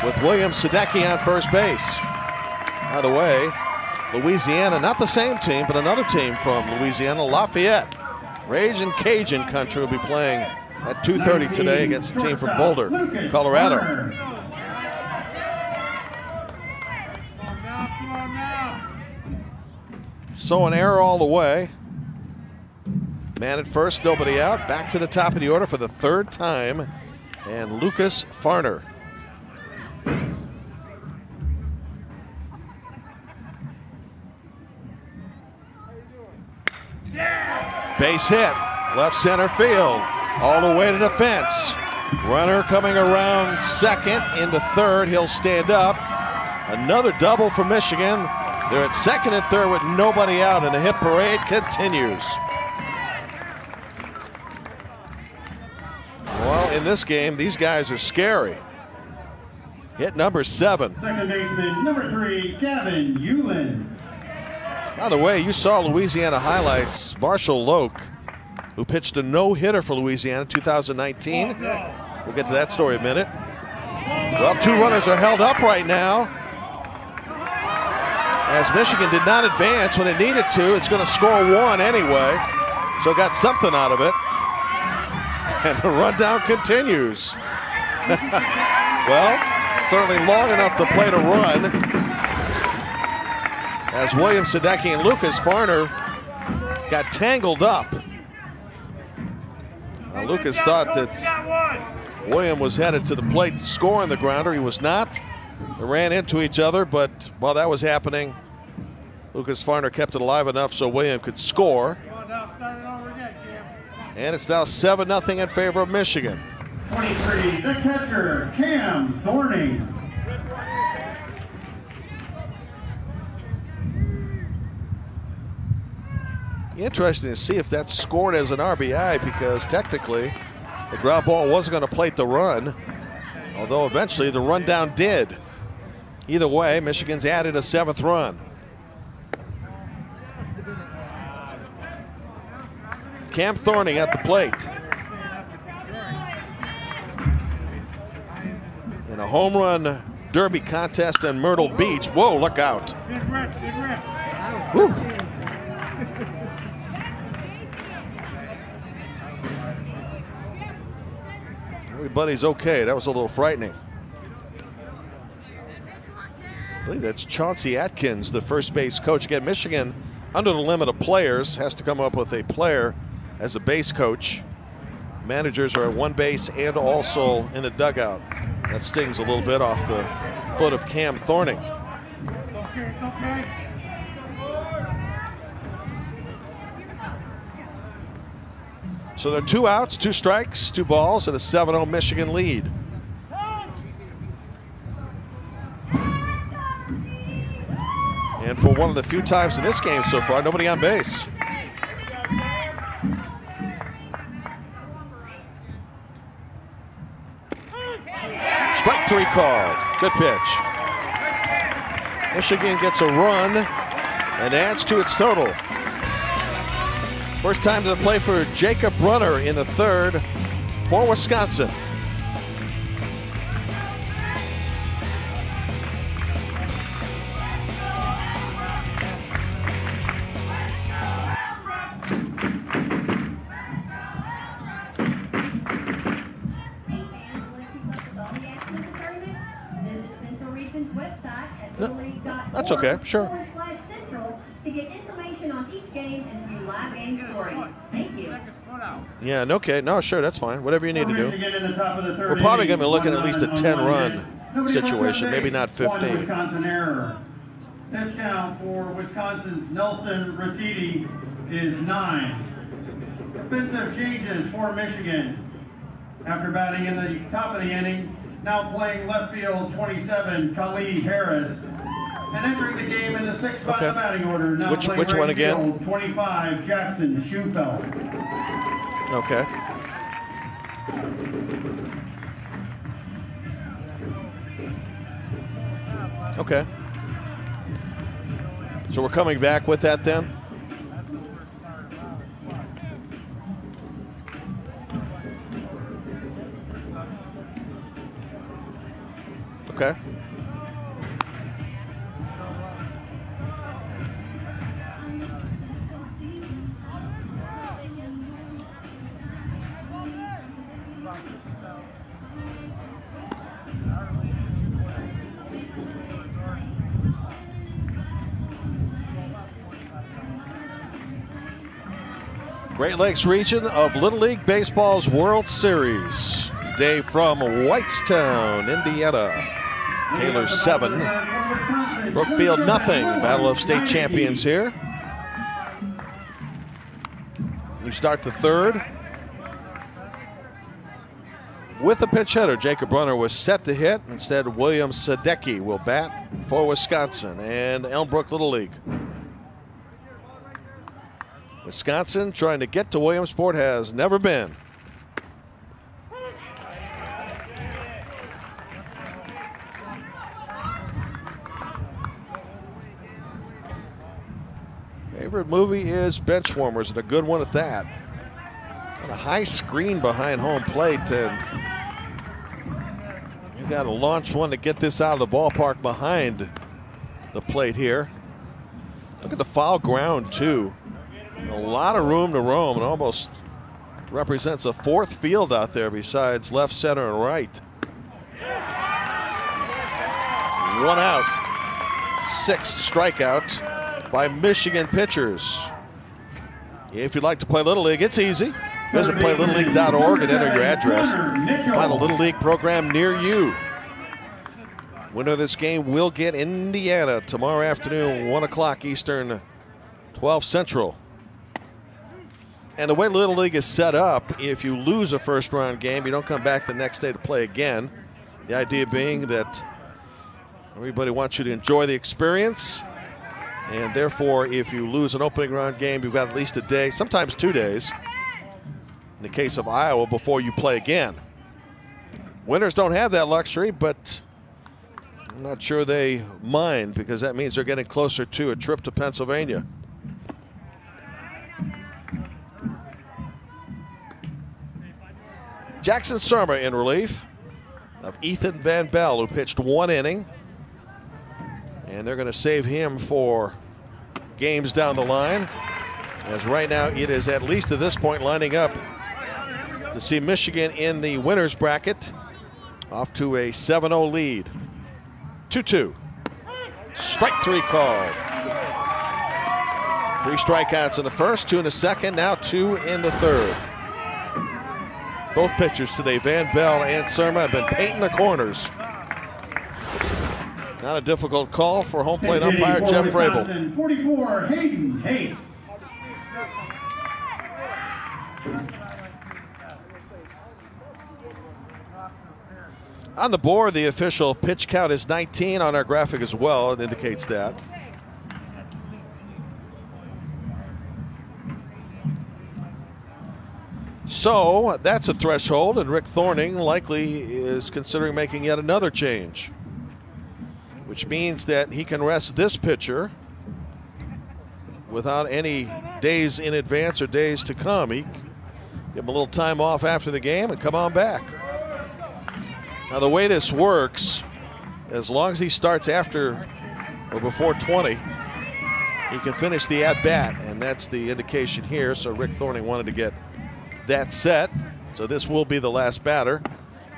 A: with William Sadecki on first base. By the way, Louisiana, not the same team, but another team from Louisiana, Lafayette. Ragin' Cajun country will be playing at 2:30 today against a team from Boulder, Colorado. So an error all the way. Man at first, nobody out. Back to the top of the order for the third time. And Lucas Farner. Base hit, left center field, all the way to the fence. Runner coming around second into third. He'll stand up. Another double for Michigan. They're at second and third with nobody out, and the hit parade continues. Well, in this game, these guys are scary. Hit number 7.
B: Second baseman, number 3, Gavin Hewlin.
A: By the way, you saw Louisiana highlights. Marshall Loke, who pitched a no-hitter for Louisiana in 2019. We'll get to that story in a minute. Well, 2 runners are held up right now, as Michigan did not advance when it needed to. It's going to score 1 anyway, so got something out of it. And the rundown continues. Well, certainly long enough to play to run, as William Sadecki and Lucas Farner got tangled up. Now, Lucas thought that William was headed to the plate to score on the grounder. He was not. They ran into each other, but while that was happening, Lucas Farner kept it alive enough so William could score. And it's now 7-0 in favor of Michigan.
B: 23, the catcher, Cam Thorning.
A: Interesting to see if that's scored as an RBI, because technically the ground ball wasn't going to plate the run, although eventually the rundown did. Either way, Michigan's added a 7th run. Cam Thorning at the plate. In a home run derby contest in Myrtle Beach. Whoa, look out. Whew. Everybody's okay. That was a little frightening. I believe that's Chauncey Atkins, the first base coach. Again, Michigan, under the limit of players, has to come up with a player as a base coach. Managers are at one base and also in the dugout. That stings a little bit off the foot of Cam Thorning. So there are 2 outs, 2 strikes, 2 balls, and a 7-0 Michigan lead. And for one of the few times in this game so far, nobody on base. Strike 3 called. Good pitch. Michigan gets a run and adds to its total. First time to the plate for Jacob Brunner in the 3rd for Wisconsin. That's okay, sure.
D: /Central to get information on each game and view live game scoring. Thank you.
A: Yeah, okay, no, sure, that's fine. Whatever you need to do.
B: We're
A: probably going to be looking at least a 10-run situation, maybe not 15.
B: Wisconsin error. Pitch count for Wisconsin's Nelson Ricidi is 9. Offensive changes for Michigan. After batting in the top of the inning, now playing left field 27, Khalid Harris. And entering the game in the 6th spot of the batting order. Now
A: Which
B: right
A: one again?
B: Field, 25, Jackson Schufelt.
A: Okay. Okay. So we're coming back with that then? Okay. Great Lakes region of Little League Baseball's World Series. Today from Whitestown, Indiana. Taylor 7, Brookfield nothing. Battle of state champions here. We start the third with a pitch hitter. Jacob Brunner was set to hit. Instead, William Sadecki will bat for Wisconsin and Elmbrook Little League. Wisconsin trying to get to Williamsport has never been. Favorite movie is Benchwarmers, and a good one at that. Got a high screen behind home plate, and you got to launch one to get this out of the ballpark behind the plate here. Look at the foul ground too. A lot of room to roam, and almost represents a fourth field out there besides left, center, and right. 1 out. 6th strikeout by Michigan pitchers. If you'd like to play Little League, it's easy. Visit playlittleLeague.org and enter your address. Find a Little League program near you. Winner of this game will get Indiana tomorrow afternoon, 1 o'clock Eastern, 12 Central. And the way Little League is set up, if you lose a first-round game, you don't come back the next day to play again. The idea being that everybody wants you to enjoy the experience, and therefore, if you lose an opening round game, you've got at least a day, sometimes 2 days, in the case of Iowa, before you play again. Winners don't have that luxury, but I'm not sure they mind, because that means they're getting closer to a trip to Pennsylvania. Jackson Surma in relief of Ethan Van Bell, who pitched 1 inning. And they're going to save him for games down the line, as right now it is, at least to this point, lining up to see Michigan in the winner's bracket, off to a 7-0 lead. 2-2. Strike 3 called. 3 strikeouts in the first, 2 in the second, now 2 in the third. Both pitchers today, Van Bell and Surma, have been painting the corners. Not a difficult call for home plate umpire Jeff Vrabel.
B: 44, Hayden Hayes.
A: On the board, the official pitch count is 19 on our graphic as well. It indicates that. So that's a threshold, and Rick Thorning likely is considering making yet another change, which means that he can rest this pitcher without any days in advance or days to come. He give him a little time off after the game and come on back. Now the way this works, as long as he starts after or before 20, he can finish the at-bat, and that's the indication here. So Rick Thorning wanted to get that set. So this will be the last batter,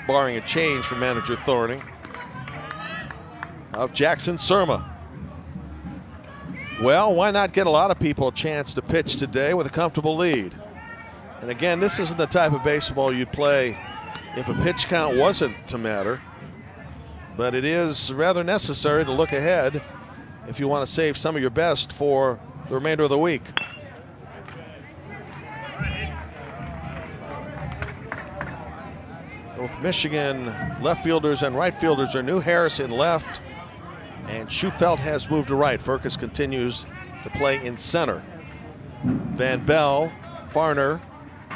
A: barring a change from manager Thorning, of Jackson Surma. Well, why not get a lot of people a chance to pitch today with a comfortable lead? And again, this isn't the type of baseball you'd play if a pitch count wasn't to matter, but it is rather necessary to look ahead if you want to save some of your best for the remainder of the week. Both Michigan left fielders and right fielders are new. Harris in left, and Schufelt has moved to right. Firkus continues to play in center. Van Bell, Farner,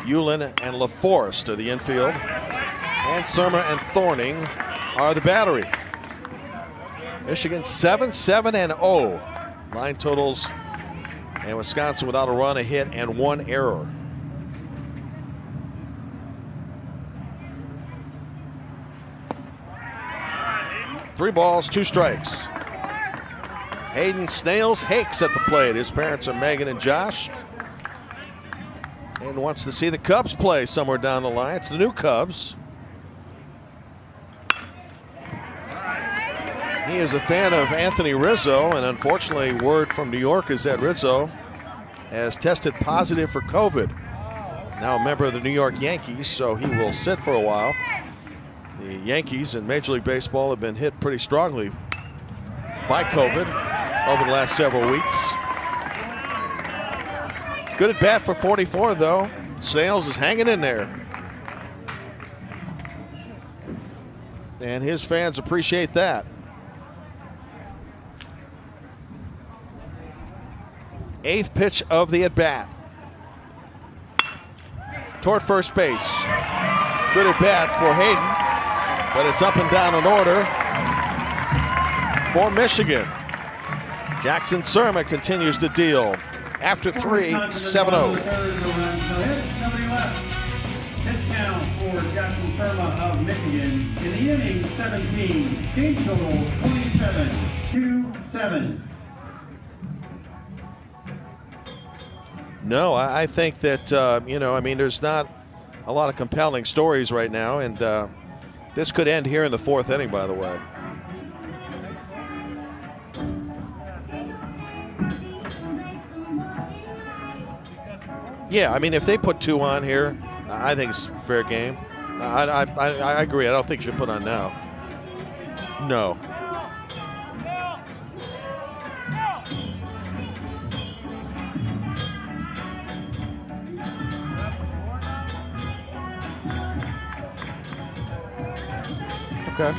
A: Euland, and LaForest are the infield. And Surma and Thorning are the battery. Michigan 7-7-0. Line totals, and Wisconsin without a run, a hit, and 1 error. 3 balls, 2 strikes. Hayden Snails Hakes at the plate. His parents are Megan and Josh. And wants to see the Cubs play somewhere down the line. It's the new Cubs. He is a fan of Anthony Rizzo, and unfortunately word from New York is that Rizzo has tested positive for COVID. Now a member of the New York Yankees, so he will sit for a while. The Yankees in Major League Baseball have been hit pretty strongly by COVID over the last several weeks. Good at bat for 44, though. Snails is hanging in there. And his fans appreciate that. 8th pitch of the at-bat. Toward first base. Good at bat for Hayden, but it's up and down in order for Michigan. Jackson Surma continues to deal. After 3, 7-0.
B: Pitch count for Jackson Surma of Michigan. In the inning, 17. Game total, 27-7.
A: No, I think that, you know, I mean, there's not a lot of compelling stories right now, and this could end here in the 4th inning, by the way. Yeah, I mean, if they put 2 on here, I think it's fair game. I agree. I don't think you should put on now. No. Okay.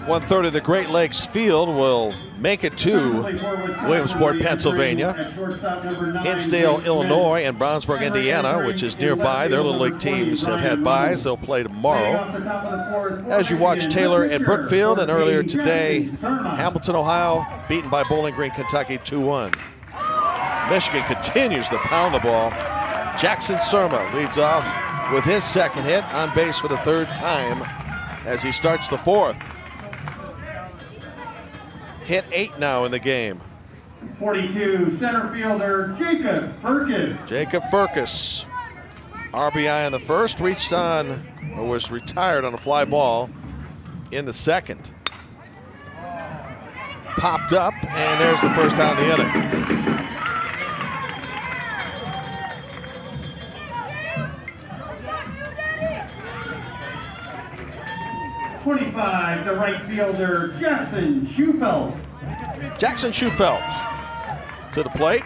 A: One-third of the Great Lakes field will make it to Williamsport, Pennsylvania. Hinsdale, Illinois, and Brownsburg, Indiana, which is nearby. Their Little League teams have had byes. They'll play tomorrow. As you watch Taylor and Brookfield, and earlier today, Hamilton, Ohio, beaten by Bowling Green, Kentucky, 2-1. Michigan continues to pound the ball. Jackson Surma leads off with his 2nd hit, on base for the 3rd time as he starts the 4th. Hit 8 now in the game.
B: 42, center fielder Jacob Furcus.
A: Jacob Furcus. RBI in the 1st, reached on, or was retired on a fly ball in the 2nd. Popped up, and there's the 1st out of the inning.
B: 25, the right fielder, Jackson Schufelt.
A: Jackson Schufelt to the plate.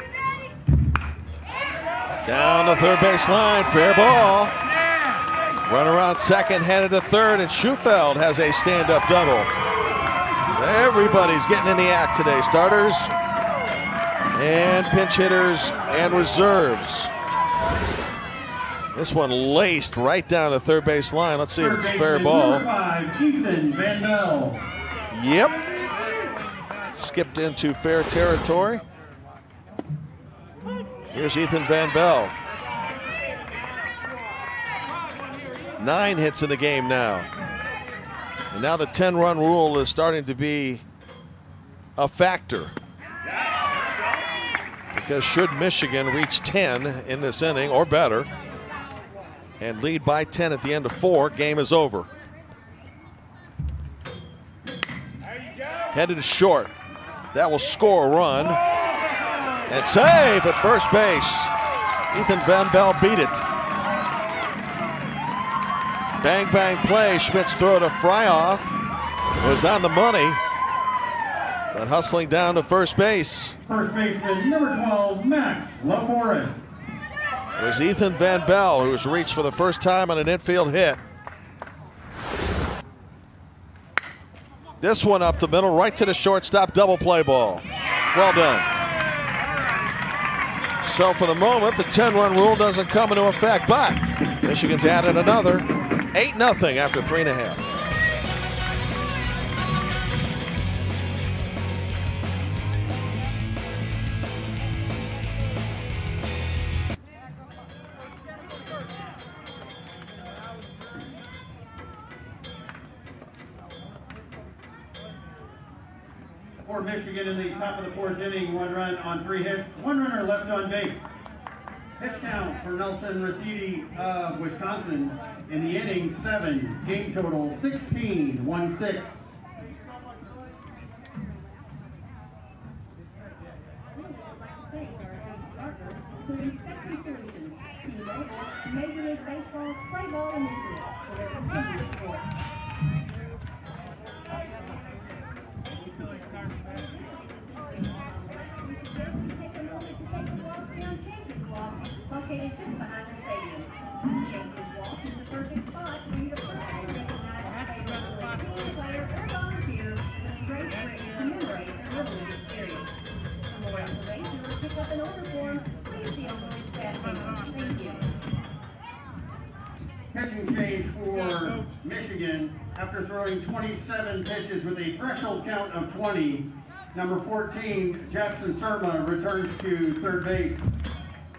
A: Down the 3rd base line, fair ball. Run around 2nd, headed to 3rd, and Schufelt has a stand-up double. Everybody's getting in the act today. Starters and pinch hitters and reserves. This one laced right down the 3rd base line. Let's see if it's a fair ball.
B: 5, Ethan Van Bell.
A: Yep. Skipped into fair territory. Here's Ethan Van Bell. 9 hits in the game now. And now the 10-run rule is starting to be a factor. Because should Michigan reach 10 in this inning or better, and lead by 10 at the end of 4, game is over. Headed to short. That will score a run. And save at first base. Ethan Van Bell beat it. Bang, bang play. Schmidt's throw to Fryoff was on the money, but hustling down to first base.
B: First baseman, number 12, Max LaForest.
A: It was Ethan Van Bell who was reached for the first time on an infield hit. This one up the middle, right to the shortstop, double play ball. Well done. So for the moment, the 10-run rule doesn't come into effect, but Michigan's added another 8-0 after 3.5.
B: For Michigan in the top of the 4th inning, 1 run on 3 hits, 1 runner left on base. Pitch count for Nelson Ricciuti of Wisconsin in the inning, 7. Game total 16, 1-6.
D: Including Spectrum Solutions, T-Mobile, Major League Baseball's Play Ball Initiative for their continued support. Located just behind the stadium. Champions Walk is the perfect spot for you to personally recognize a favorite team player or volunteer with a great way to commemorate their Little League experience. For more information or pick up an order form, please see on the staff page. Thank you.
B: Pitching change for Michigan after throwing 27 pitches with a threshold count of 20. Number 14, Jackson Surma returns to third base.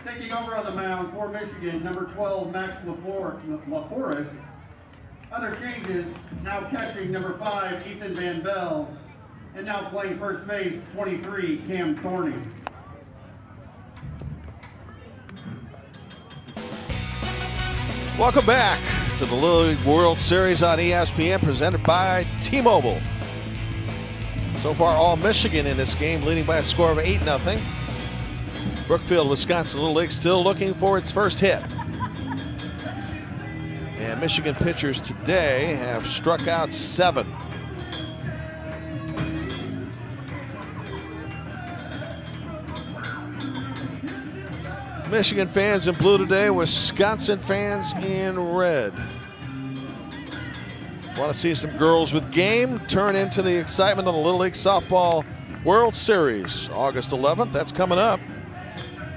B: Taking over on the mound for Michigan, number 12, Max LaForest. Other changes, now catching number 5, Ethan Van Bell, and now playing first base, 23, Cam Thorney.
A: Welcome back to the Little League World Series on ESPN, presented by T-Mobile. So far, all Michigan in this game, leading by a score of 8-0. Brookfield, Wisconsin Little League still looking for its first hit. And Michigan pitchers today have struck out 7. Michigan fans in blue today, Wisconsin fans in red. Want to see some girls with game? Turn into the excitement of the Little League Softball World Series. August 11th, that's coming up,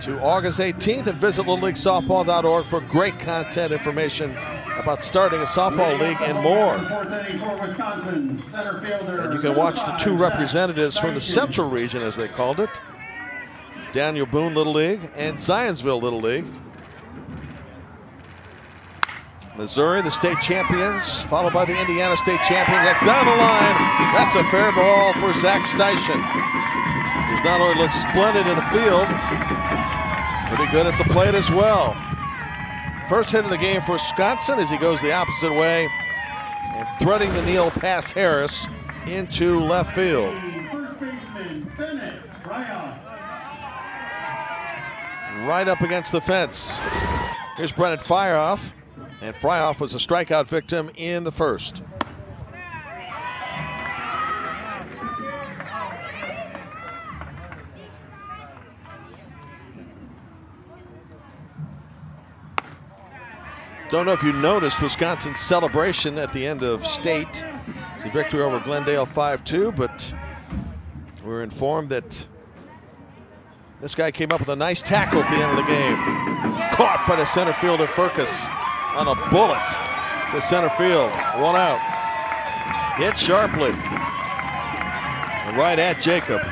A: to August 18th, and visit littleleaguesoftball.org for great content information about starting a softball league and more. And you can watch the 2 representatives from the Central region, as they called it, Daniel Boone Little League and Zionsville Little League. Missouri, the state champions, followed by the Indiana state champions. That's down the line. That's a fair ball for Zach Steichen. He's not only looked splendid in the field, pretty good at the plate as well. First hit of the game for Wisconsin as he goes the opposite way and threading the kneel past Harris into left field.
B: First baseman, Bennett Fryoff.
A: Right up against the fence. Here's Brennan Fryoff, and Fryoff was a strikeout victim in the first. Don't know if you noticed Wisconsin's celebration at the end of state. It's a victory over Glendale 5-2, but we're informed that this guy came up with a nice tackle at the end of the game. Caught by the center fielder Furcus on a bullet to center field. 1 out. Hit sharply. And right at Jacob.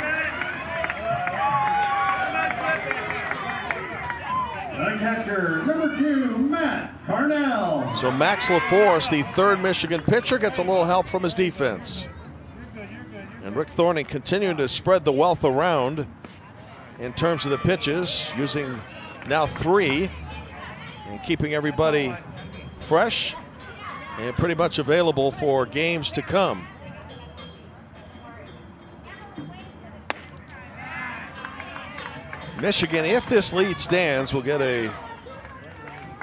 B: The catcher, number 2, Matt Carnell.
A: So Max LaForest, the 3rd Michigan pitcher, gets a little help from his defense. And Rick Thornton continuing to spread the wealth around in terms of the pitches, using now 3 and keeping everybody fresh and pretty much available for games to come. Michigan, if this lead stands, will get a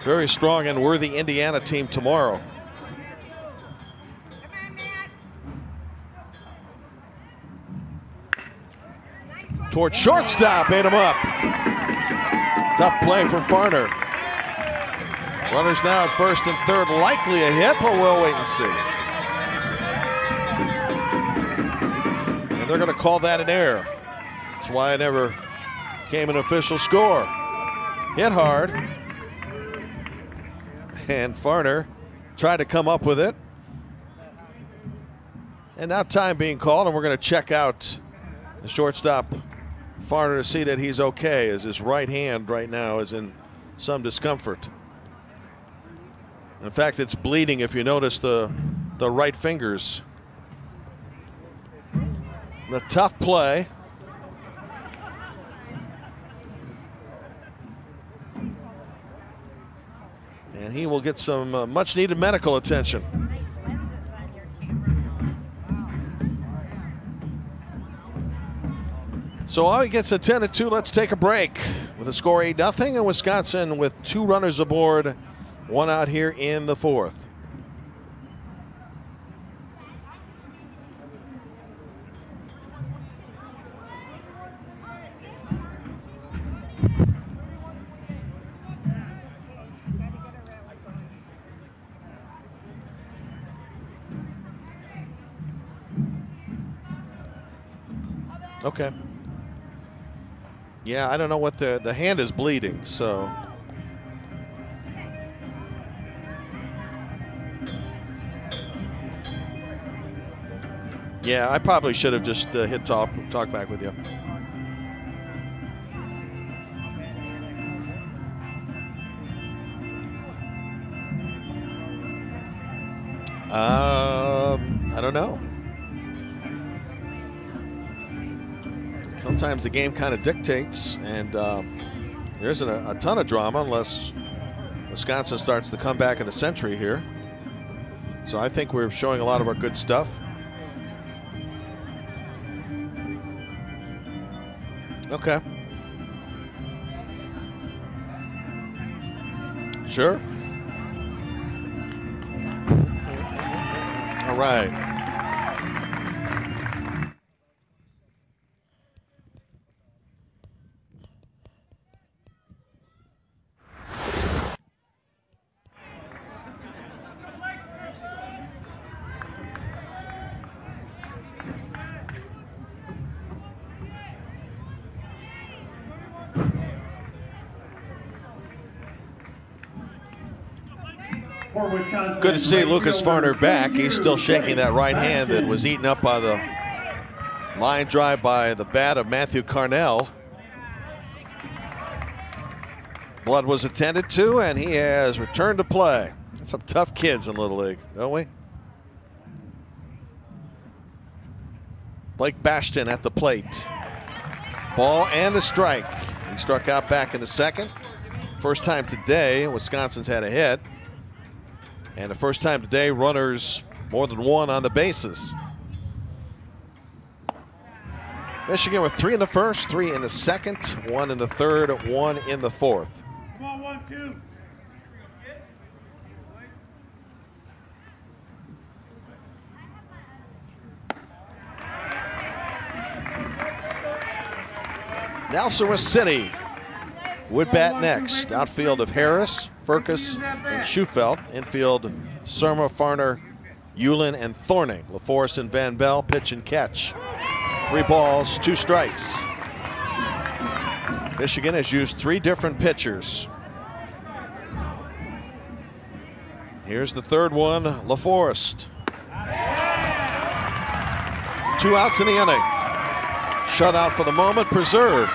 A: very strong and worthy Indiana team tomorrow. Towards shortstop, ate him up. Tough play for Farner. Runners now at first and third, likely a hit, but we'll wait and see. And they're going to call that an error. That's why it never came an official score. Hit hard. And Farner tried to come up with it. And now time being called, and we're going to check out the shortstop, Farner, to see that he's okay, as his right hand right now is in some discomfort. In fact, it's bleeding if you notice the right fingers. The tough play. And he will get some much needed medical attention. So Aue gets a 10-2. Let's take a break with a score 8-0, and Wisconsin with 2 runners aboard, 1 out here in the 4th. Okay. Yeah, I don't know what the hand is bleeding, so. Yeah, I probably should have just hit talk back with you. I don't know. Sometimes the game kind of dictates, and there isn't a ton of drama unless Wisconsin starts the comeback of the century here. So I think we're showing a lot of our good stuff. Okay. Sure. All right. Good to see Lucas Farner back. He's still shaking that right hand that was eaten up by the line drive by the bat of Matthew Carnell. Blood was attended to, and he has returned to play. That's some tough kids in Little League, don't we? Blake Bashton at the plate. Ball and a strike. He struck out back in the second. First time today Wisconsin's had a hit. And the first time today, runners more than 1 on the bases. Michigan with 3 in the first, 3 in the second, 1 in the third, 1 in the fourth.
E: Come on, 1-2.
A: Nelson City would bat next. Outfield of Harris, Firkus, and Schufelt. Infield, Surma, Farner, Uihlein, and Thorning. LaForest and Van Bell pitch and catch. 3 balls, 2 strikes. Michigan has used 3 different pitchers. Here's the third one, LaForest. 2 outs in the inning. Shutout for the moment, preserved.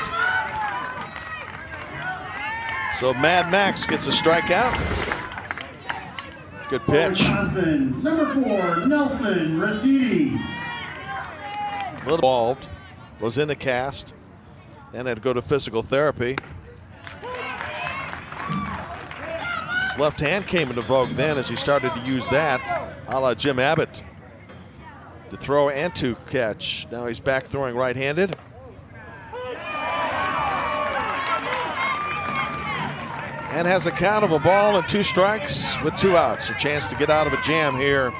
A: So Mad Max gets a strikeout. Good pitch.
B: Wisconsin, number 4, Nelson Raciti.
A: Little involved, was in the cast, and had to go to physical therapy. His left hand came into vogue then as he started to use that, a la Jim Abbott, to throw and to catch. Now he's back throwing right-handed. And has a count of a ball and 2 strikes with 2 outs. A chance to get out of a jam here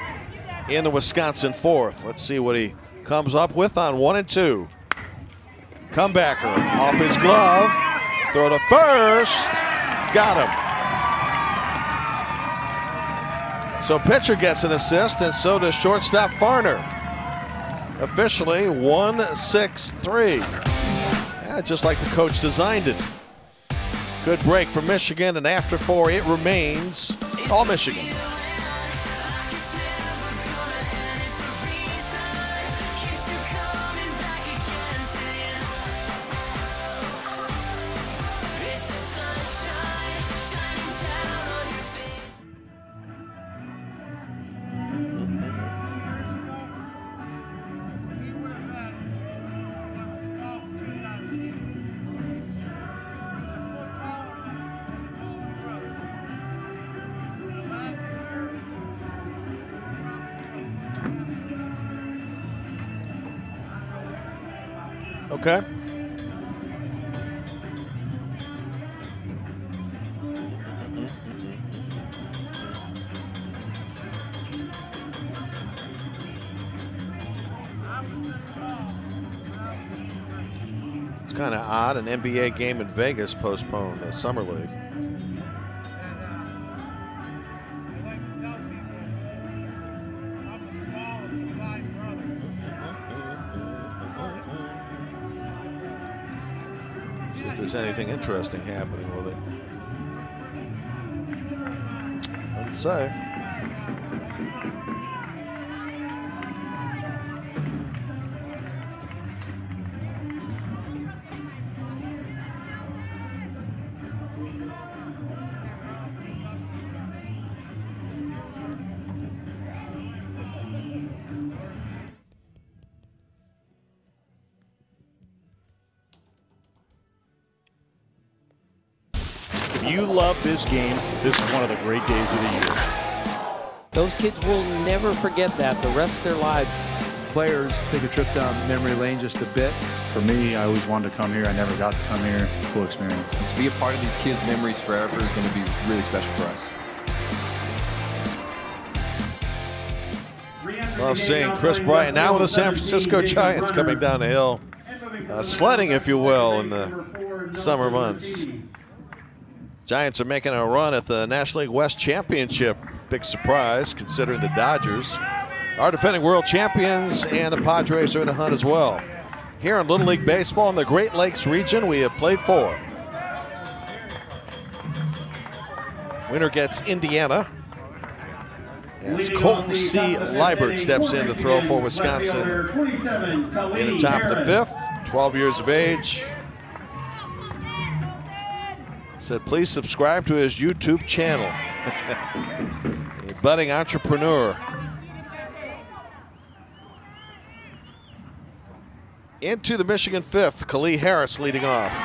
A: in the Wisconsin fourth. Let's see what he comes up with on 1 and 2. Comebacker off his glove. Throw to first. Got him. So pitcher gets an assist, and so does shortstop Farner. Officially 1-6-3. Yeah, just like the coach designed it. Good break for Michigan, and after 4, it remains all Michigan. Okay. It's kind of odd, an NBA game in Vegas postponed, the Summer League. See if there's anything interesting happening with it. Let's say.
F: If you love this game, this is one of the great days of the year.
G: Those kids will never forget that the rest of their lives.
H: Players take a trip down memory lane just a bit.
I: For me, I always wanted to come here. I never got to come here. Cool experience.
J: To be a part of these kids' memories forever is going to be really special for us.
A: Love seeing Chris Bryant now with the San Francisco Giants coming down the hill. Sledding, if you will, in the summer months. Giants are making a run at the National League West Championship. Big surprise, considering the Dodgers are defending world champions, and the Padres are in the hunt as well. Here in Little League Baseball in the Great Lakes region, we have played 4. Winner gets Indiana, as Colton C. Liebert steps in to throw for Wisconsin in the top of the 5th, 12 years of age. Said please subscribe to his YouTube channel. A budding entrepreneur. Into the Michigan 5th, Khalil Harris leading off.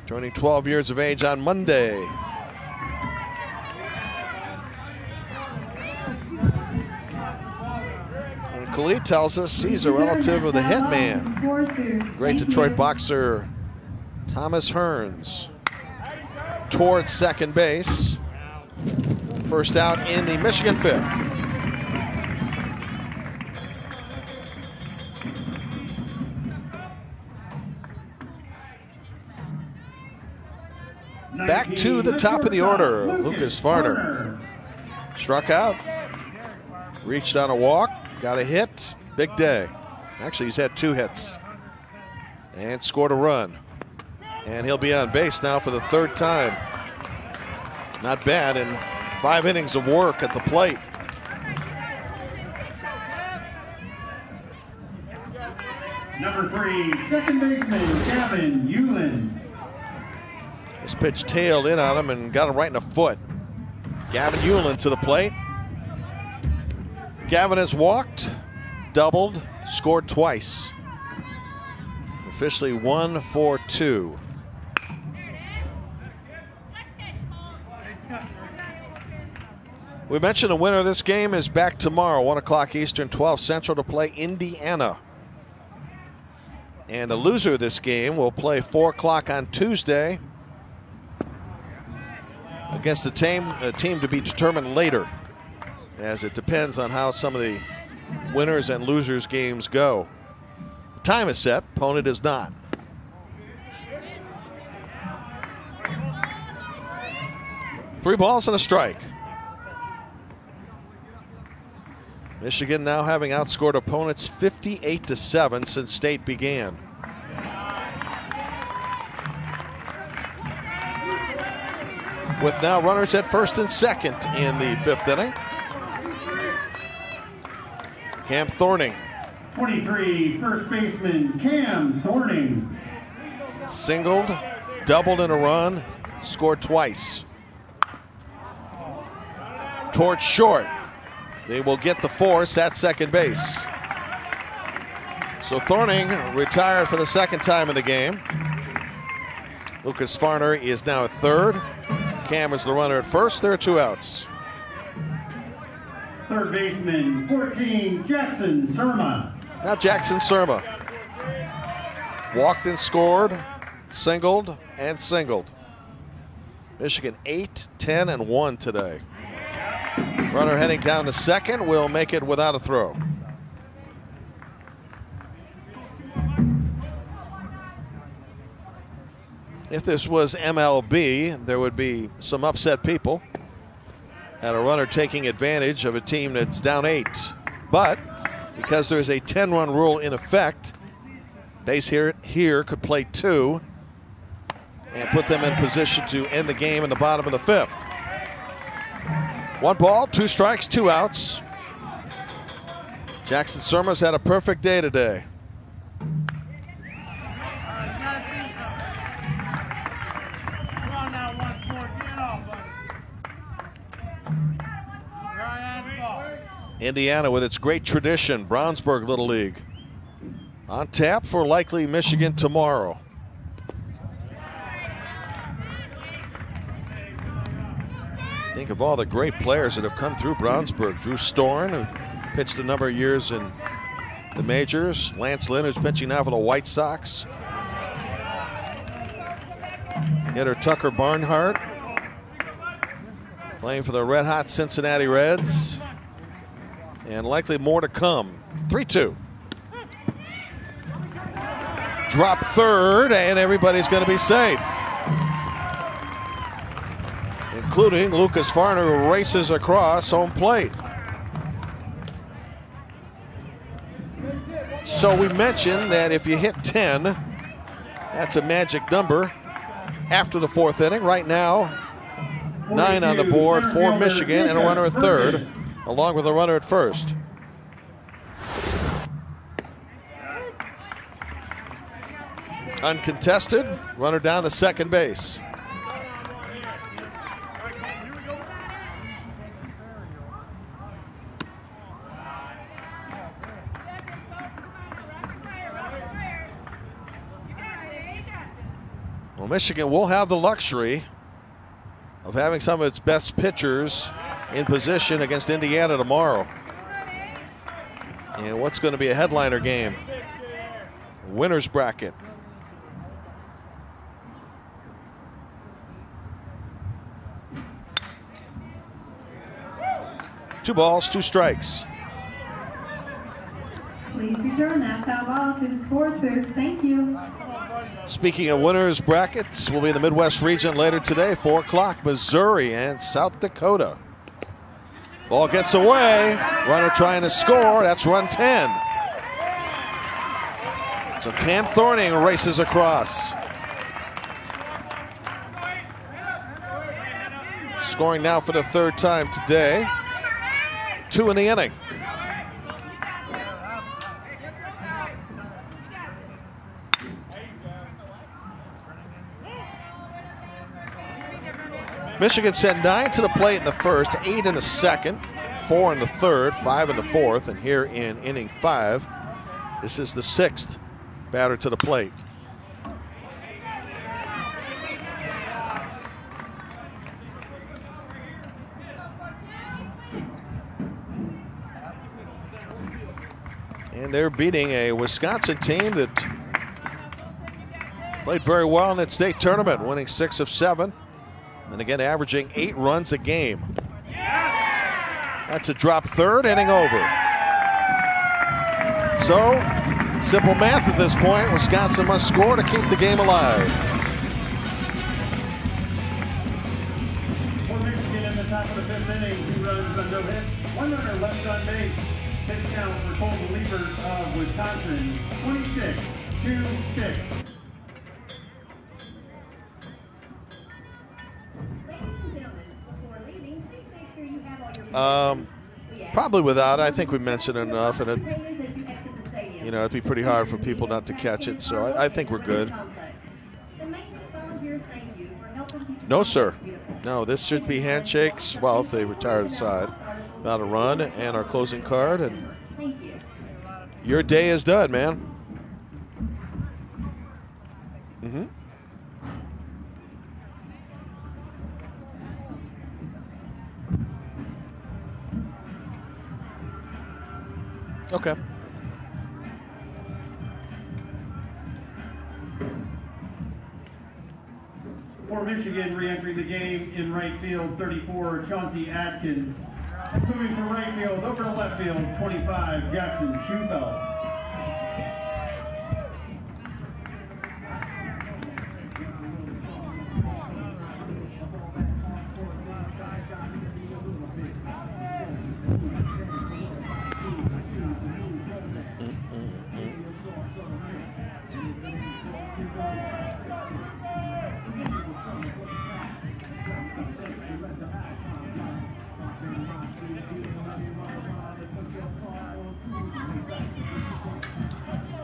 A: Turning 12 years of age on Monday. And Khalil tells us he's a relative of the Hitman. Great Detroit boxer Thomas Hearns. Towards second base. First out in the Michigan 5th. Back to the top of the order, Lucas Farner. Struck out, reached on a walk, got a hit, big day. Actually, he's had 2 hits and scored a run. And he'll be on base now for the 3rd time. Not bad in 5 innings of work at the plate.
B: Number 3, second baseman Gavin Hewlin.
A: This pitch tailed in on him and got him right in the foot. Gavin Hewlin to the plate. Gavin has walked, doubled, scored twice. Officially 1-for-2. We mentioned the winner of this game is back tomorrow, 1 o'clock Eastern, 12 Central, to play Indiana. And the loser of this game will play 4 o'clock on Tuesday against a team to be determined later. as it depends on how some of the winners and losers games go. The time is set, opponent is not. Three balls and a strike. Michigan now having outscored opponents 58-7 since state began. With now runners at first and second in the fifth inning. Cam Thorning.
B: 23, first baseman Cam Thorning.
A: Singled, doubled in a run, scored twice. Towards short. They will get the force at second base. So Thorning retired for the second time in the game. Lucas Farner is now at third. Cam is the runner at first. There are two outs.
B: Third baseman 14, Jackson Surma.
A: Now Jackson Surma. Walked and scored, singled and singled. Michigan 8, 10, and 1 today. Runner heading down to second will make it without a throw. If this was MLB, there would be some upset people. Had a runner taking advantage of a team that's down 8. But because there's a 10-run rule in effect, base here could play 2 and put them in position to end the game in the bottom of the fifth. 1 ball, 2 strikes, 2 outs. Jackson Surma's had a perfect day today. Indiana with its great tradition, Brownsburg Little League. On tap for likely Michigan tomorrow. Think of all the great players that have come through Brownsburg. Drew Storn, who pitched a number of years in the majors. Lance Lynn, who's pitching now for the White Sox. Hitter Tucker Barnhart, playing for the red-hot Cincinnati Reds. And likely more to come. 3-2. Drop third, and everybody's going to be safe, including Lucas Farner, who races across home plate. So we mentioned that if you hit 10, that's a magic number after the fourth inning. Right now, 9 on the board for Michigan and a runner at third, along with a runner at first. Uncontested, runner down to second base. Well, Michigan will have the luxury of having some of its best pitchers in position against Indiana tomorrow. And what's going to be a headliner game? Winner's bracket. Two balls, 2 strikes.
C: Please return that foul ball to the sports booth. Thank you.
A: Speaking of winners brackets, we'll be in the Midwest region later today, 4 o'clock, Missouri and South Dakota. Ball gets away, runner trying to score, that's run 10. So Cam Thorning races across. Scoring now for the 3rd time today. 2 in the inning. Michigan sent 9 to the plate in the first, 8 in the second, 4 in the third, 5 in the fourth, and here in inning 5, this is the 6th batter to the plate. And they're beating a Wisconsin team that played very well in its state tournament, winning 6 of 7. And again, averaging 8 runs a game. That's a drop third, inning over. So, simple math at this point. Wisconsin must score to keep the game alive.
B: For Michigan in the top of the 5th inning, 2 runs on no hits, 1 runner left on base. Pitch count for Cole Believers of Wisconsin, 26-6.
A: Probably without. I think we mentioned it enough, and it'd be pretty hard for people not to catch it. So I think we're good. No, sir. No, this should be handshakes. Well, if they retire the side, not a run, and our closing card, and your day is done, man. Mm-hmm. Okay.
B: For Michigan, re-entering the game in right field, 34, Chauncey Atkins. Moving from right field over to left field, 25, Jackson Schufeld.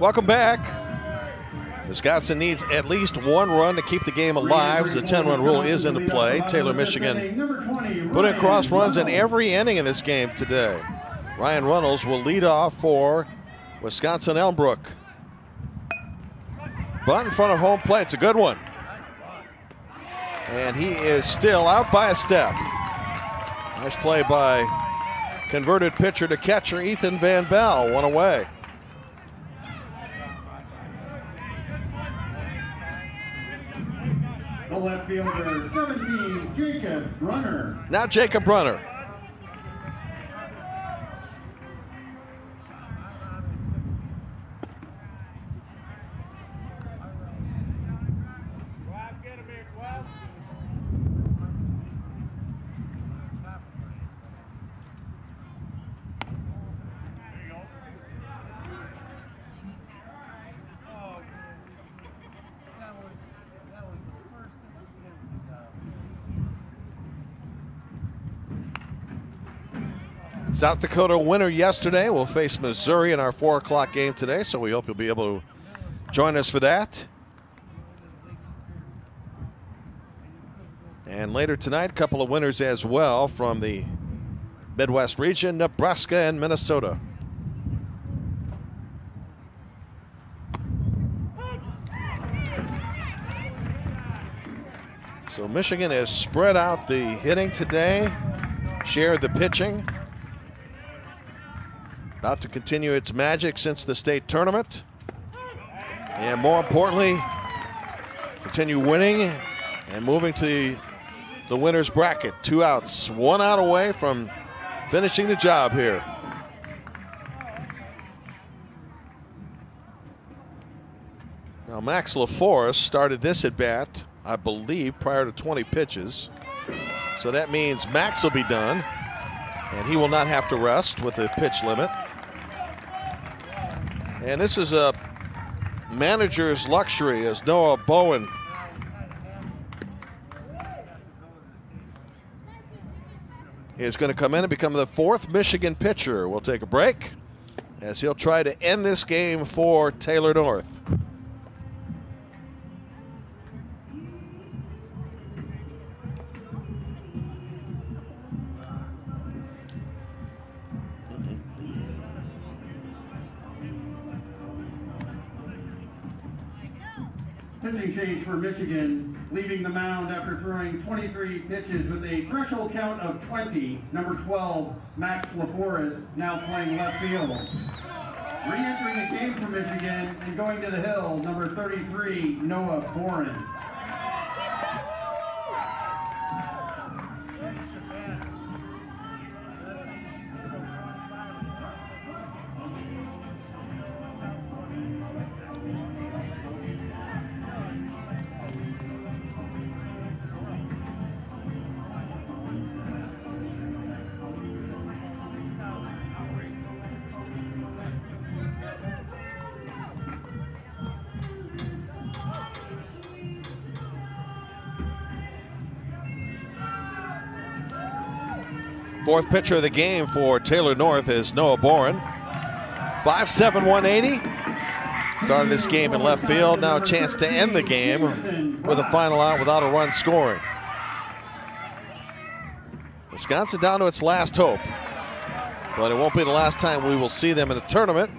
A: Welcome back. Wisconsin needs at least 1 run to keep the game alive. The 10-run rule is into play. Taylor, Michigan putting across runs in every inning in this game today. Ryan Runnels will lead off for Wisconsin Elmbrook. Bunt in front of home plate. It's a good one. And he is still out by a step. Nice play by converted pitcher to catcher Ethan Van Bell. 1 away.
B: The left fielder, 17, Jacob Brunner.
A: Now Jacob Brunner. South Dakota winner yesterday will face Missouri in our 4 o'clock game today, so we hope you'll be able to join us for that. And later tonight, a couple of winners as well from the Midwest region, Nebraska and Minnesota. So Michigan has spread out the hitting today, shared the pitching. About to continue its magic since the state tournament. And more importantly, continue winning and moving to the winner's bracket. 2 outs, 1 out away from finishing the job here. Now Max LaForest started this at bat, I believe, prior to 20 pitches. So that means Max will be done, and he will not have to rest with the pitch limit. And this is a manager's luxury as Noah Bowen is going to come in and become the 4th Michigan pitcher. We'll take a break as he'll try to end this game for Taylor North.
B: Pitching change for Michigan, leaving the mound after throwing 23 pitches with a threshold count of 20. Number 12, Max LaForest, now playing left field. Re-entering the game for Michigan and going to the hill, number 33, Noah Boren.
A: Fourth pitcher of the game for Taylor North is Noah Boren. 5'7", 180. Started this game in left field. Now a chance to end the game with a final out without a run scoring. Wisconsin down to its last hope. But it won't be the last time we will see them in a tournament,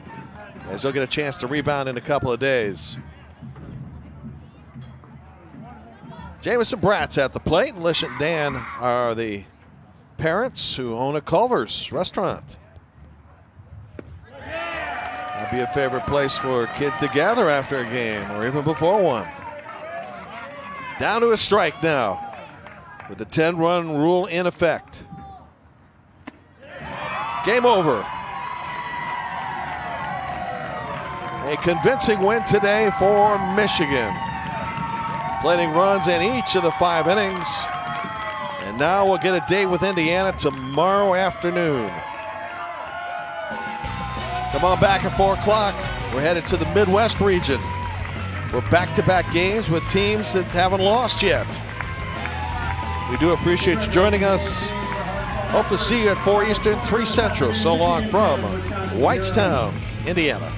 A: as they'll get a chance to rebound in a couple of days. Jamison Bratz at the plate, and Lish and Dan are the parents who own a Culver's restaurant. That'd be a favorite place for kids to gather after a game or even before one. Down to a strike now with the 10-run rule in effect. Game over. A convincing win today for Michigan. Leading runs in each of the 5 innings. And now we'll get a date with Indiana tomorrow afternoon. Come on back at 4 o'clock. We're headed to the Midwest region. We're back-to-back games with teams that haven't lost yet. We do appreciate you joining us. Hope to see you at 4 Eastern, 3 Central. So long from Whitestown, Indiana.